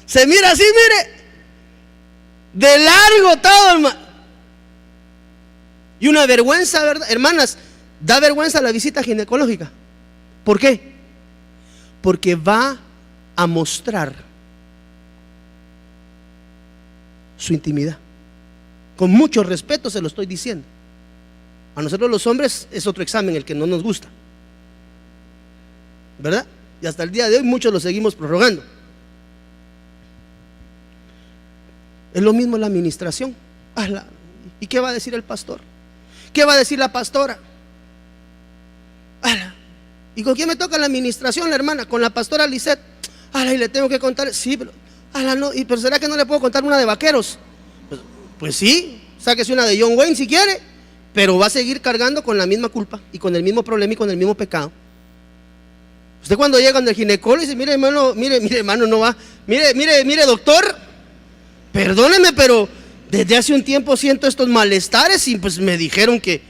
se mira así, mire, de largo todo, hermano. Y una vergüenza, ¿verdad? Hermanas, da vergüenza la visita ginecológica. ¿Por qué? Porque va a mostrar su intimidad. Con mucho respeto se lo estoy diciendo. A nosotros los hombres es otro examen el que no nos gusta, ¿verdad? Y hasta el día de hoy muchos lo seguimos prorrogando. Es lo mismo la administración. ¿Y qué va a decir el pastor? ¿Qué va a decir la pastora? ¿Y con quién me toca la administración, la hermana? Con la pastora Lisette. Y le tengo que contar. Sí, pero no. Pero ¿será que no le puedo contar una de vaqueros? Pues sí, sáquese una de John Wayne si quiere, pero va a seguir cargando con la misma culpa y con el mismo problema y con el mismo pecado. Usted cuando llega donde el ginecólogo dice: mire hermano, no va. Mire doctor, perdóneme, pero desde hace un tiempo siento estos malestares y pues me dijeron que...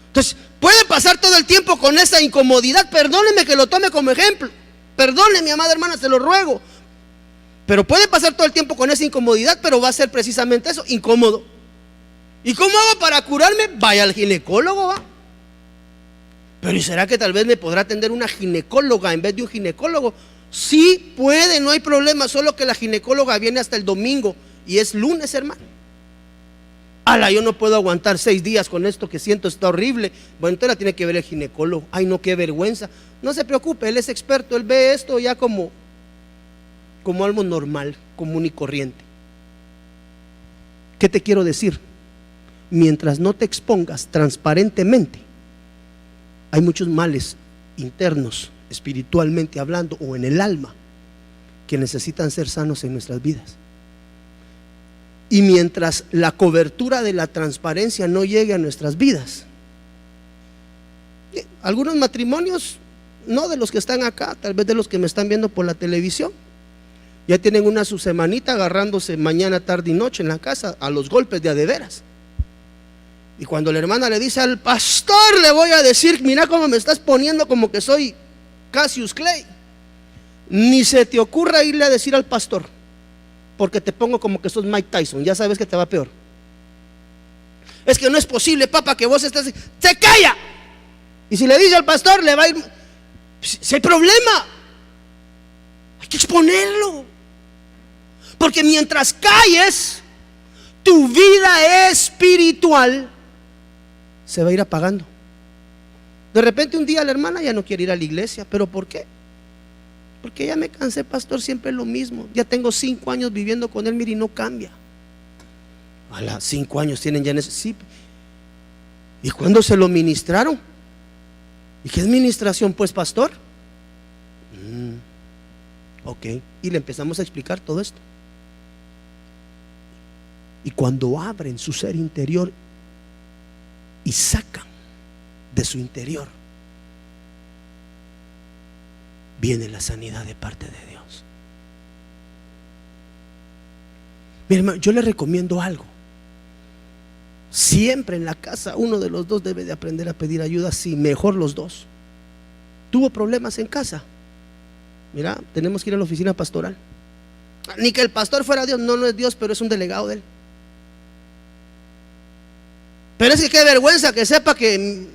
Entonces, puede pasar todo el tiempo con esa incomodidad. Perdóneme que lo tome como ejemplo. Perdone, mi amada hermana, se lo ruego. Pero puede pasar todo el tiempo con esa incomodidad, pero va a ser precisamente eso, incómodo. ¿Y cómo hago para curarme? Vaya al ginecólogo, va. Pero ¿y será que tal vez me podrá atender una ginecóloga en vez de un ginecólogo? Sí puede, no hay problema, solo que la ginecóloga viene hasta el domingo y es lunes, hermano. Yo no puedo aguantar 6 días con esto que siento, está horrible. Bueno, entonces la tiene que ver el ginecólogo. Ay, no, qué vergüenza. No se preocupe, él es experto, él ve esto ya como algo normal, común y corriente. ¿Qué te quiero decir? Mientras no te expongas transparentemente, hay muchos males internos, espiritualmente hablando, o en el alma, que necesitan ser sanos en nuestras vidas. Y mientras la cobertura de la transparencia no llegue a nuestras vidas, algunos matrimonios, no de los que están acá, tal vez de los que me están viendo por la televisión, ya tienen una su semanita agarrándose mañana, tarde y noche en la casa a los golpes de a de veras. Y cuando la hermana le dice al pastor, le voy a decir: mira cómo me estás poniendo como que soy Cassius Clay. Ni se te ocurra irle a decir al pastor, porque te pongo como que sos Mike Tyson, ya sabes que te va peor. Es que no es posible, papá, que vos estés... ¡Se calla! Y si le dice al pastor, le va a ir... Si hay problema, hay que exponerlo. Porque mientras calles, tu vida espiritual se va a ir apagando. De repente un día la hermana ya no quiere ir a la iglesia. ¿Pero por qué? Porque ya me cansé, pastor, siempre es lo mismo. Ya tengo 5 años viviendo con él, mire, y no cambia. 5 años tienen ya en ese... Sí. ¿Y cuándo se lo ministraron? ¿Y qué es ministración, pues, pastor? Ok. Y le empezamos a explicar todo esto. Y cuando abren su ser interior y sacan de su interior, viene la sanidad de parte de Dios. Mi hermano, yo le recomiendo algo. Siempre en la casa uno de los dos debe de aprender a pedir ayuda, sí, mejor los dos. Tuvo problemas en casa, mira, tenemos que ir a la oficina pastoral. Ni que el pastor fuera Dios, no, no es Dios, pero es un delegado de él. Pero es que qué vergüenza que sepa que,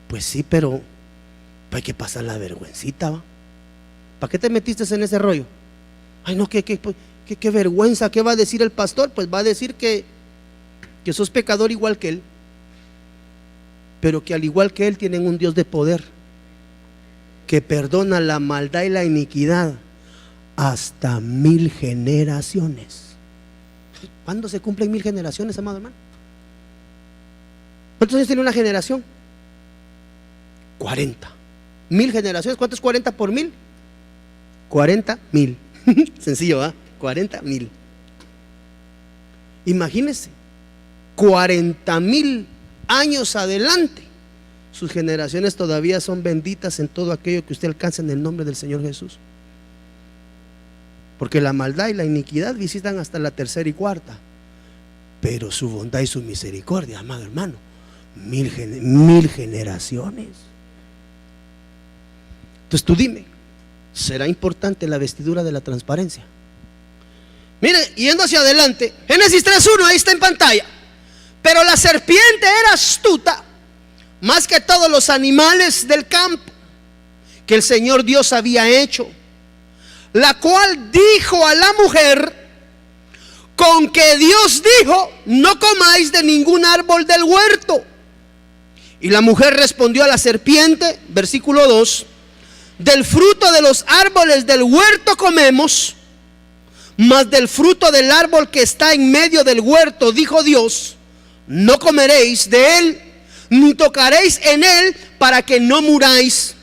pues sí, pero hay que pasar la vergüencita, ¿va? ¿Para qué te metiste en ese rollo? Ay, no, qué vergüenza. ¿Qué va a decir el pastor? Pues va a decir que sos pecador igual que él, pero que al igual que él tienen un Dios de poder que perdona la maldad y la iniquidad hasta 1000 generaciones. ¿Cuándo se cumplen 1000 generaciones, amado hermano? ¿Cuántos años tiene una generación? 40. 1000 generaciones. ¿Cuánto es 40 por 1000? 40,000. Sencillo, ¿va? 40,000. Imagínense, 40,000 años adelante, sus generaciones todavía son benditas en todo aquello que usted alcance en el nombre del Señor Jesús. Porque la maldad y la iniquidad visitan hasta la tercera y cuarta, pero su bondad y su misericordia, amado hermano, 1000 generaciones. Entonces tú dime, ¿será importante la vestidura de la transparencia? Mire, yendo hacia adelante, Génesis 3:1, ahí está en pantalla. Pero la serpiente era astuta más que todos los animales del campo que el Señor Dios había hecho, la cual dijo a la mujer: con que Dios dijo, no comáis de ningún árbol del huerto. Y la mujer respondió a la serpiente, versículo 2: del fruto de los árboles del huerto comemos, mas del fruto del árbol que está en medio del huerto, dijo Dios, no comeréis de él, ni tocaréis en él, para que no muráis.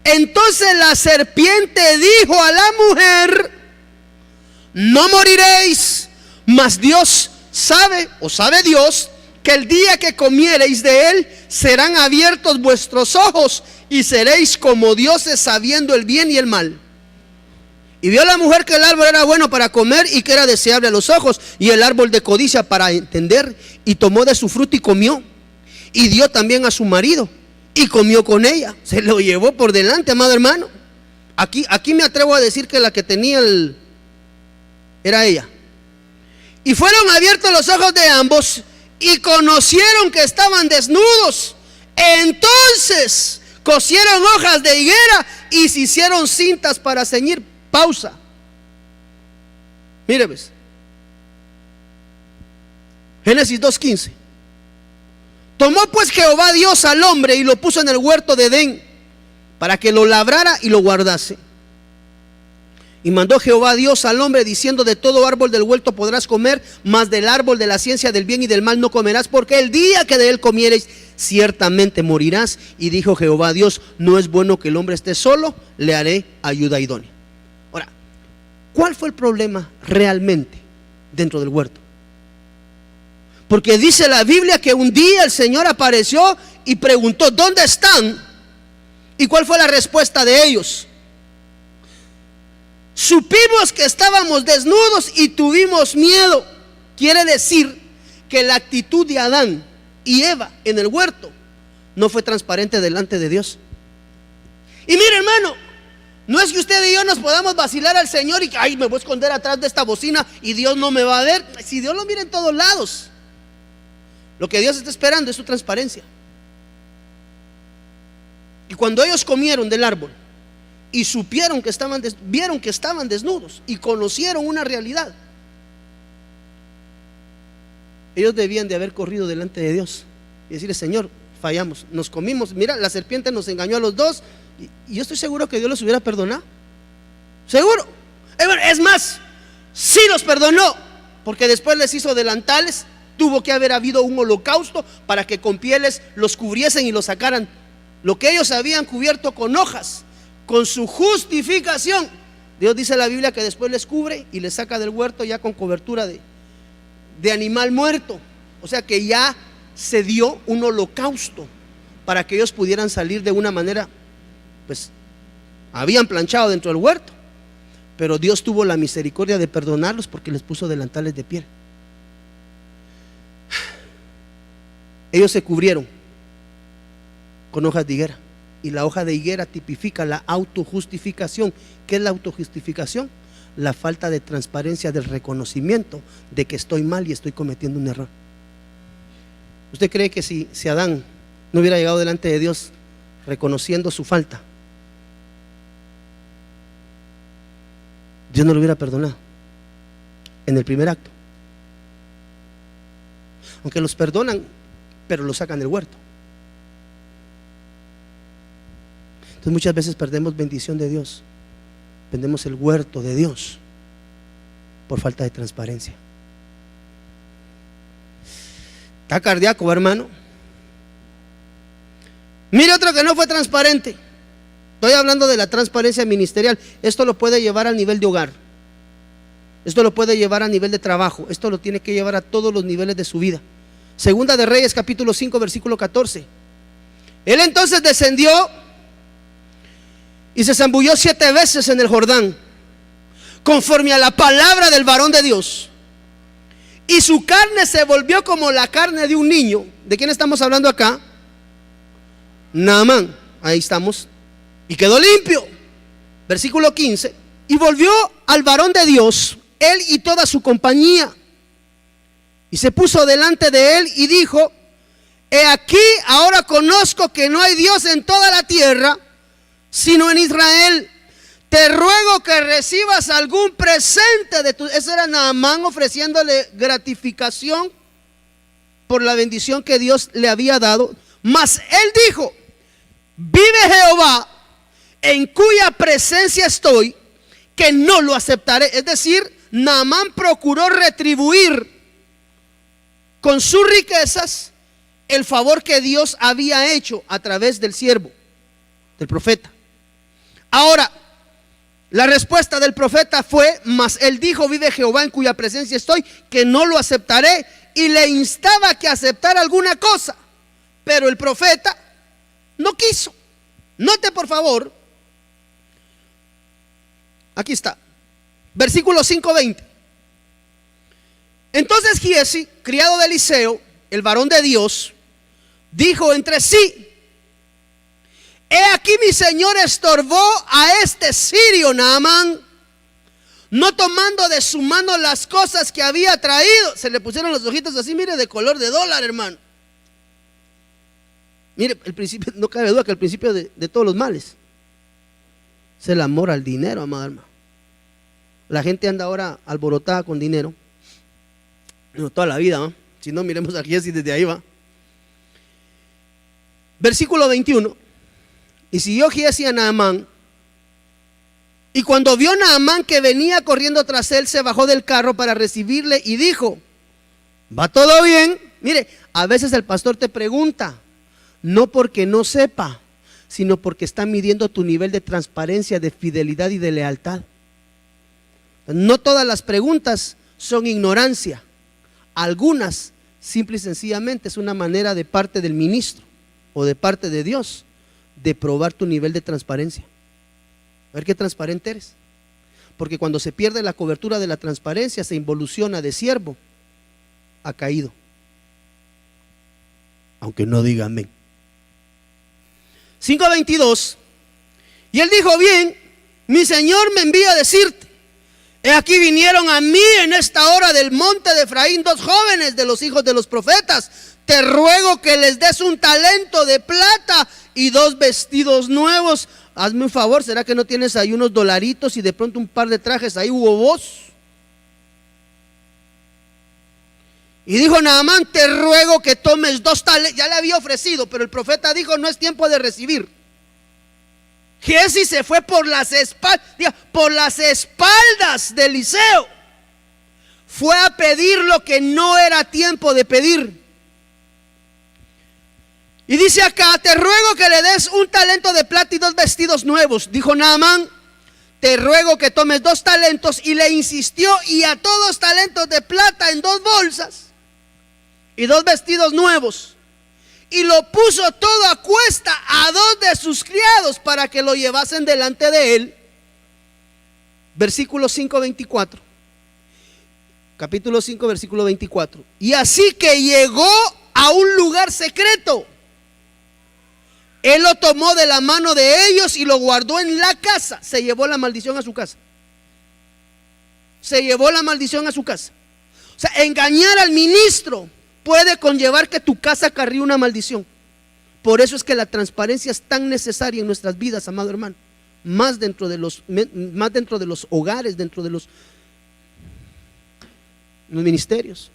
Entonces la serpiente dijo a la mujer: no moriréis, mas Dios sabe, o sabe Dios, que el día que comiereis de él, serán abiertos vuestros ojos, y seréis como dioses, sabiendo el bien y el mal. Y vio la mujer que el árbol era bueno para comer, y que era deseable a los ojos, y el árbol de codicia para entender, y tomó de su fruto y comió, y dio también a su marido, y comió con ella. Se lo llevó por delante, amado hermano. Aquí me atrevo a decir que la que tenía era ella. Y fueron abiertos los ojos de ambos, y conocieron que estaban desnudos. Entonces cosieron hojas de higuera y se hicieron cintas para ceñir. Pausa. Mire, ves. Génesis 2:15. Tomó pues Jehová Dios al hombre y lo puso en el huerto de Edén, para que lo labrara y lo guardase. Y mandó Jehová Dios al hombre, diciendo: de todo árbol del huerto podrás comer, mas del árbol de la ciencia del bien y del mal no comerás, porque el día que de él comiereis, ciertamente morirás. Y dijo Jehová Dios: no es bueno que el hombre esté solo, le haré ayuda idónea. Ahora, ¿cuál fue el problema realmente dentro del huerto? Porque dice la Biblia que un día el Señor apareció y preguntó: ¿dónde están? ¿Y cuál fue la respuesta de ellos? Supimos que estábamos desnudos y tuvimos miedo. Quiere decir que la actitud de Adán y Eva en el huerto no fue transparente delante de Dios. Y mire, hermano, no es que usted y yo nos podamos vacilar al Señor y que, ay, me voy a esconder atrás de esta bocina y Dios no me va a ver. Si Dios lo mira en todos lados, lo que Dios está esperando es su transparencia. Y cuando ellos comieron del árbol y supieron que vieron que estaban desnudos y conocieron una realidad, ellos debían de haber corrido delante de Dios y decirle: Señor, fallamos, nos comimos, mira, la serpiente nos engañó a los dos, y yo estoy seguro que Dios los hubiera perdonado. Seguro. Es más, sí los perdonó, porque después les hizo delantales. Tuvo que haber habido un holocausto para que con pieles los cubriesen y los sacaran. Lo que ellos habían cubierto con hojas, con su justificación, Dios dice en la Biblia que después les cubre y les saca del huerto ya con cobertura de animal muerto. O sea que ya se dio un holocausto para que ellos pudieran salir de una manera, pues habían planchado dentro del huerto, pero Dios tuvo la misericordia de perdonarlos porque les puso delantales de piel. Ellos se cubrieron con hojas de higuera. Y la hoja de higuera tipifica la autojustificación. ¿Qué es la autojustificación? La falta de transparencia del reconocimiento de que estoy mal y estoy cometiendo un error. ¿Usted cree que si Adán no hubiera llegado delante de Dios reconociendo su falta, Dios no lo hubiera perdonado en el primer acto? Aunque los perdonan, pero los sacan del huerto. Entonces muchas veces perdemos bendición de Dios, perdemos el huerto de Dios por falta de transparencia. Está cardíaco, hermano. Mire otro que no fue transparente. Estoy hablando de la transparencia ministerial. Esto lo puede llevar al nivel de hogar, esto lo puede llevar a nivel de trabajo, esto lo tiene que llevar a todos los niveles de su vida. Segunda de Reyes capítulo 5 versículo 14. Él entonces descendió y se zambulló 7 veces en el Jordán, conforme a la palabra del varón de Dios, y su carne se volvió como la carne de un niño. ¿De quién estamos hablando acá? Naamán. Ahí estamos. Y quedó limpio. Versículo 15. Y volvió al varón de Dios, él y toda su compañía, y se puso delante de él y dijo: he aquí, ahora conozco que no hay Dios en toda la tierra sino en Israel. Te ruego que recibas algún presente de tu... Ese era Naamán ofreciéndole gratificación por la bendición que Dios le había dado. Mas él dijo: vive Jehová, en cuya presencia estoy, que no lo aceptaré. Es decir, Naamán procuró retribuir con sus riquezas el favor que Dios había hecho a través del siervo, del profeta. Ahora, la respuesta del profeta fue: mas él dijo, vive Jehová en cuya presencia estoy, que no lo aceptaré. Y le instaba que aceptara alguna cosa, pero el profeta no quiso. Note por favor, aquí está, versículo 5:20. Entonces Giesi, criado de Eliseo, el varón de Dios, dijo entre sí: he aquí mi señor estorbó a este sirio Naamán, no tomando de su mano las cosas que había traído. Se le pusieron los ojitos así, mire, de color de dólar, hermano. Mire, el principio, no cabe duda que el principio de todos los males es el amor al dinero, amado hermano. La gente anda ahora alborotada con dinero, no, toda la vida, ¿no? Si no, miremos a Giesi desde ahí, va. Versículo 21. Y siguió Giesi a Naamán, y cuando vio Naamán que venía corriendo tras él, se bajó del carro para recibirle y dijo: ¿va todo bien? Mire, a veces el pastor te pregunta, no porque no sepa, sino porque está midiendo tu nivel de transparencia, de fidelidad y de lealtad. No todas las preguntas son ignorancia. Algunas, simple y sencillamente, es una manera de parte del ministro o de parte de Dios de probar tu nivel de transparencia. A ver qué transparente eres. Porque cuando se pierde la cobertura de la transparencia, se involuciona de siervo a caído. Aunque no diga amén. 5:22. Y él dijo: bien, mi señor me envía a decirte: he aquí vinieron a mí en esta hora del monte de Efraín 2 jóvenes de los hijos de los profetas. Te ruego que les des un talento de plata y 2 vestidos nuevos. Hazme un favor, ¿será que no tienes ahí unos dolaritos y de pronto un par de trajes ahí, Hugo Boss? Y dijo Naamán: te ruego que tomes 2 talentos. Ya le había ofrecido, pero el profeta dijo: no es tiempo de recibir. Giesi se fue por las espaldas de Eliseo. Fue a pedir lo que no era tiempo de pedir. Y dice acá: te ruego que le des un talento de plata y 2 vestidos nuevos. Dijo Naamán: te ruego que tomes 2 talentos. Y le insistió, y ató 2 talentos de plata en 2 bolsas y 2 vestidos nuevos, y lo puso todo a cuesta a 2 de sus criados para que lo llevasen delante de él. Versículo 5:24. Capítulo 5, versículo 24. Y así que llegó a un lugar secreto. Él lo tomó de la mano de ellos y lo guardó en la casa. Se llevó la maldición a su casa. Se llevó la maldición a su casa. O sea, engañar al ministro puede conllevar que tu casa cargue una maldición. Por eso es que la transparencia es tan necesaria en nuestras vidas, amado hermano. Más dentro de los hogares, dentro de los ministerios.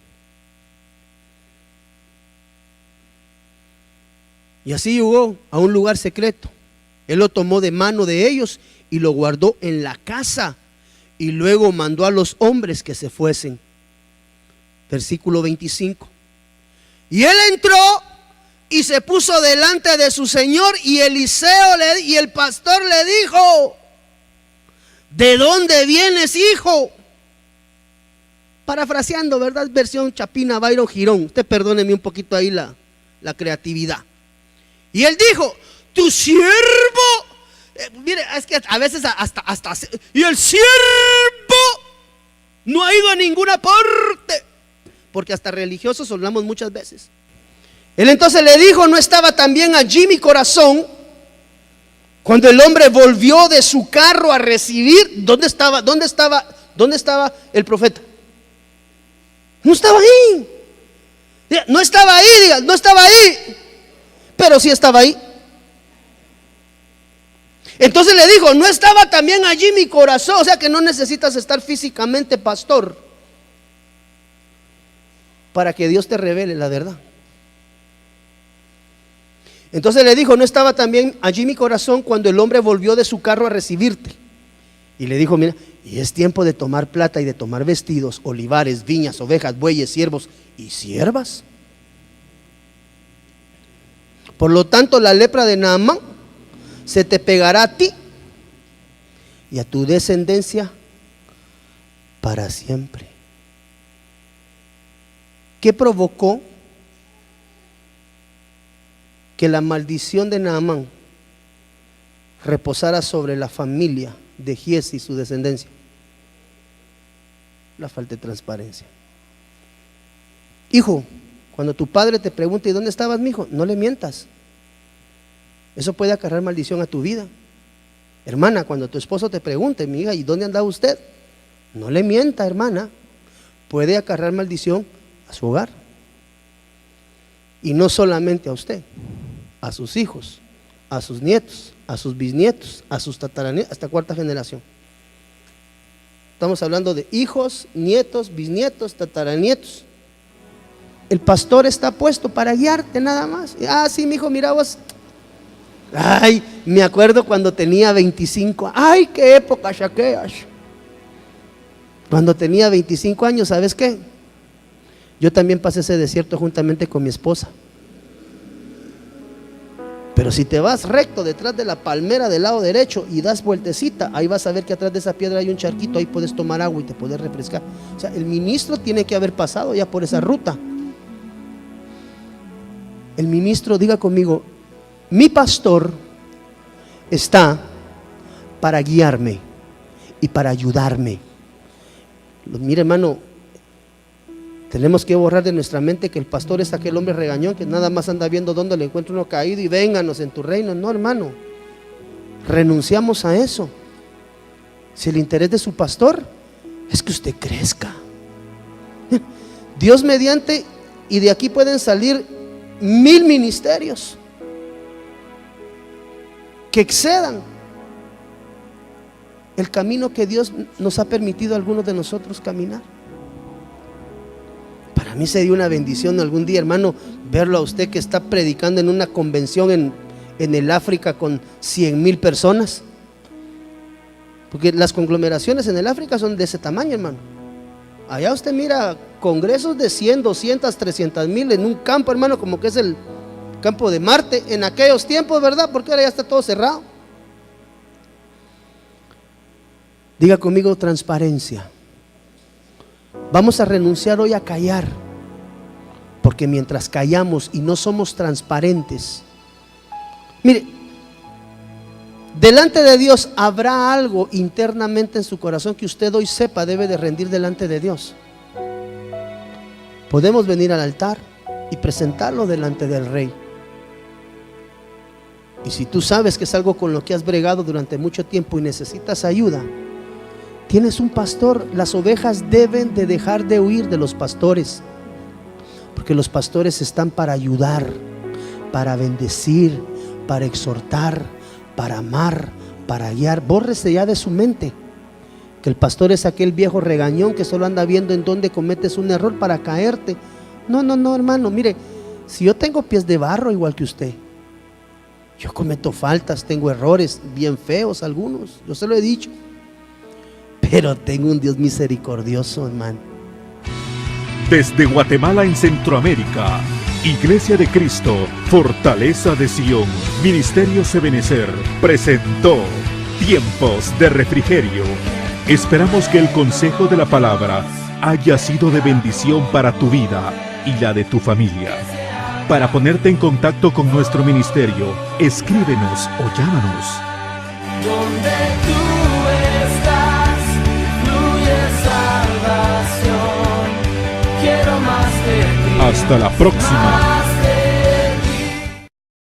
Y así llegó a un lugar secreto. Él lo tomó de mano de ellos y lo guardó en la casa. Y luego mandó a los hombres que se fuesen. Versículo 25. Y él entró y se puso delante de su señor, y Eliseo y el pastor le dijo: ¿de dónde vienes, hijo? Parafraseando, ¿verdad? Versión Chapina Byron Girón. Usted perdóneme un poquito ahí la creatividad. Y él dijo: tu siervo, mire, es que a veces hasta y el siervo no ha ido a ninguna parte, porque hasta religiosos hablamos muchas veces. Él entonces le dijo: ¿no estaba también allí mi corazón cuando el hombre volvió de su carro a recibir? ¿Dónde estaba el profeta? No estaba ahí. No estaba ahí, diga, no estaba ahí. Pero sí estaba ahí. Entonces le dijo: ¿no estaba también allí mi corazón? O sea que no necesitas estar físicamente, pastor, para que Dios te revele la verdad. Entonces le dijo: ¿no estaba también allí mi corazón cuando el hombre volvió de su carro a recibirte? Y le dijo: mira, y es tiempo de tomar plata y de tomar vestidos, olivares, viñas, ovejas, bueyes, siervos y siervas. Por lo tanto, la lepra de Naamán se te pegará a ti y a tu descendencia para siempre. ¿Qué provocó que la maldición de Naamán reposara sobre la familia de Giezi y su descendencia? La falta de transparencia. Hijo, cuando tu padre te pregunte: ¿y dónde estabas, mi hijo? No le mientas. Eso puede acarrear maldición a tu vida. Hermana, cuando tu esposo te pregunte: mi hija, ¿y dónde andaba usted? No le mienta, hermana. Puede acarrear maldición a su hogar. Y no solamente a usted, a sus hijos, a sus nietos, a sus bisnietos, a sus tataranietos, hasta cuarta generación. Estamos hablando de hijos, nietos, bisnietos, tataranietos. El pastor está puesto para guiarte nada más. Ah, sí, mi hijo, mira vos. Ay, me acuerdo cuando tenía 25. Ay, qué época aquellas. Cuando tenía 25 años, ¿sabes qué? Yo también pasé ese desierto juntamente con mi esposa. Pero si te vas recto detrás de la palmera del lado derecho y das vueltecita, ahí vas a ver que atrás de esa piedra hay un charquito, ahí puedes tomar agua y te puedes refrescar. O sea, el ministro tiene que haber pasado ya por esa ruta. El ministro, diga conmigo: mi pastor está para guiarme y para ayudarme. Mire, hermano, tenemos que borrar de nuestra mente que el pastor es aquel hombre regañón que nada más anda viendo dónde le encuentra uno caído y vénganos en tu reino. No, hermano, renunciamos a eso. Si el interés de su pastor es que usted crezca, Dios mediante, y de aquí pueden salir 1000 ministerios que excedan el camino que Dios nos ha permitido a algunos de nosotros caminar. Para mí sería una bendición algún día, hermano, verlo a usted que está predicando en una convención en el África con 100,000 personas, porque las conglomeraciones en el África son de ese tamaño, hermano. Allá usted mira congresos de 100, 200, 300,000 en un campo, hermano, como que es el campo de Marte en aquellos tiempos, ¿verdad? Porque ahora ya está todo cerrado. Diga conmigo: transparencia. Vamos a renunciar hoy a callar, porque mientras callamos y no somos transparentes, mire, delante de Dios habrá algo internamente en su corazón que usted hoy sepa debe de rendir delante de Dios. Podemos venir al altar, y presentarlo delante del rey. Y si tú sabes que es algo con lo que has bregado durante mucho tiempo y necesitas ayuda, tienes un pastor. Las ovejas deben de dejar de huir de los pastores, porque los pastores están para ayudar, para bendecir, para exhortar, para amar, para guiar. Bórrese ya de su mente que el pastor es aquel viejo regañón que solo anda viendo en dónde cometes un error para caerte. No, hermano, mire, si yo tengo pies de barro igual que usted, yo cometo faltas, tengo errores bien feos algunos, yo se lo he dicho, pero tengo un Dios misericordioso, hermano. Desde Guatemala en Centroamérica, Iglesia de Cristo, Fortaleza de Sion, Ministerios Ebenecer, presentó Tiempos de Refrigerio. Esperamos que el consejo de la palabra haya sido de bendición para tu vida y la de tu familia. Para ponerte en contacto con nuestro ministerio, escríbenos o llámanos. Donde tú estás, fluye salvación. Quiero más de ti. Hasta la próxima.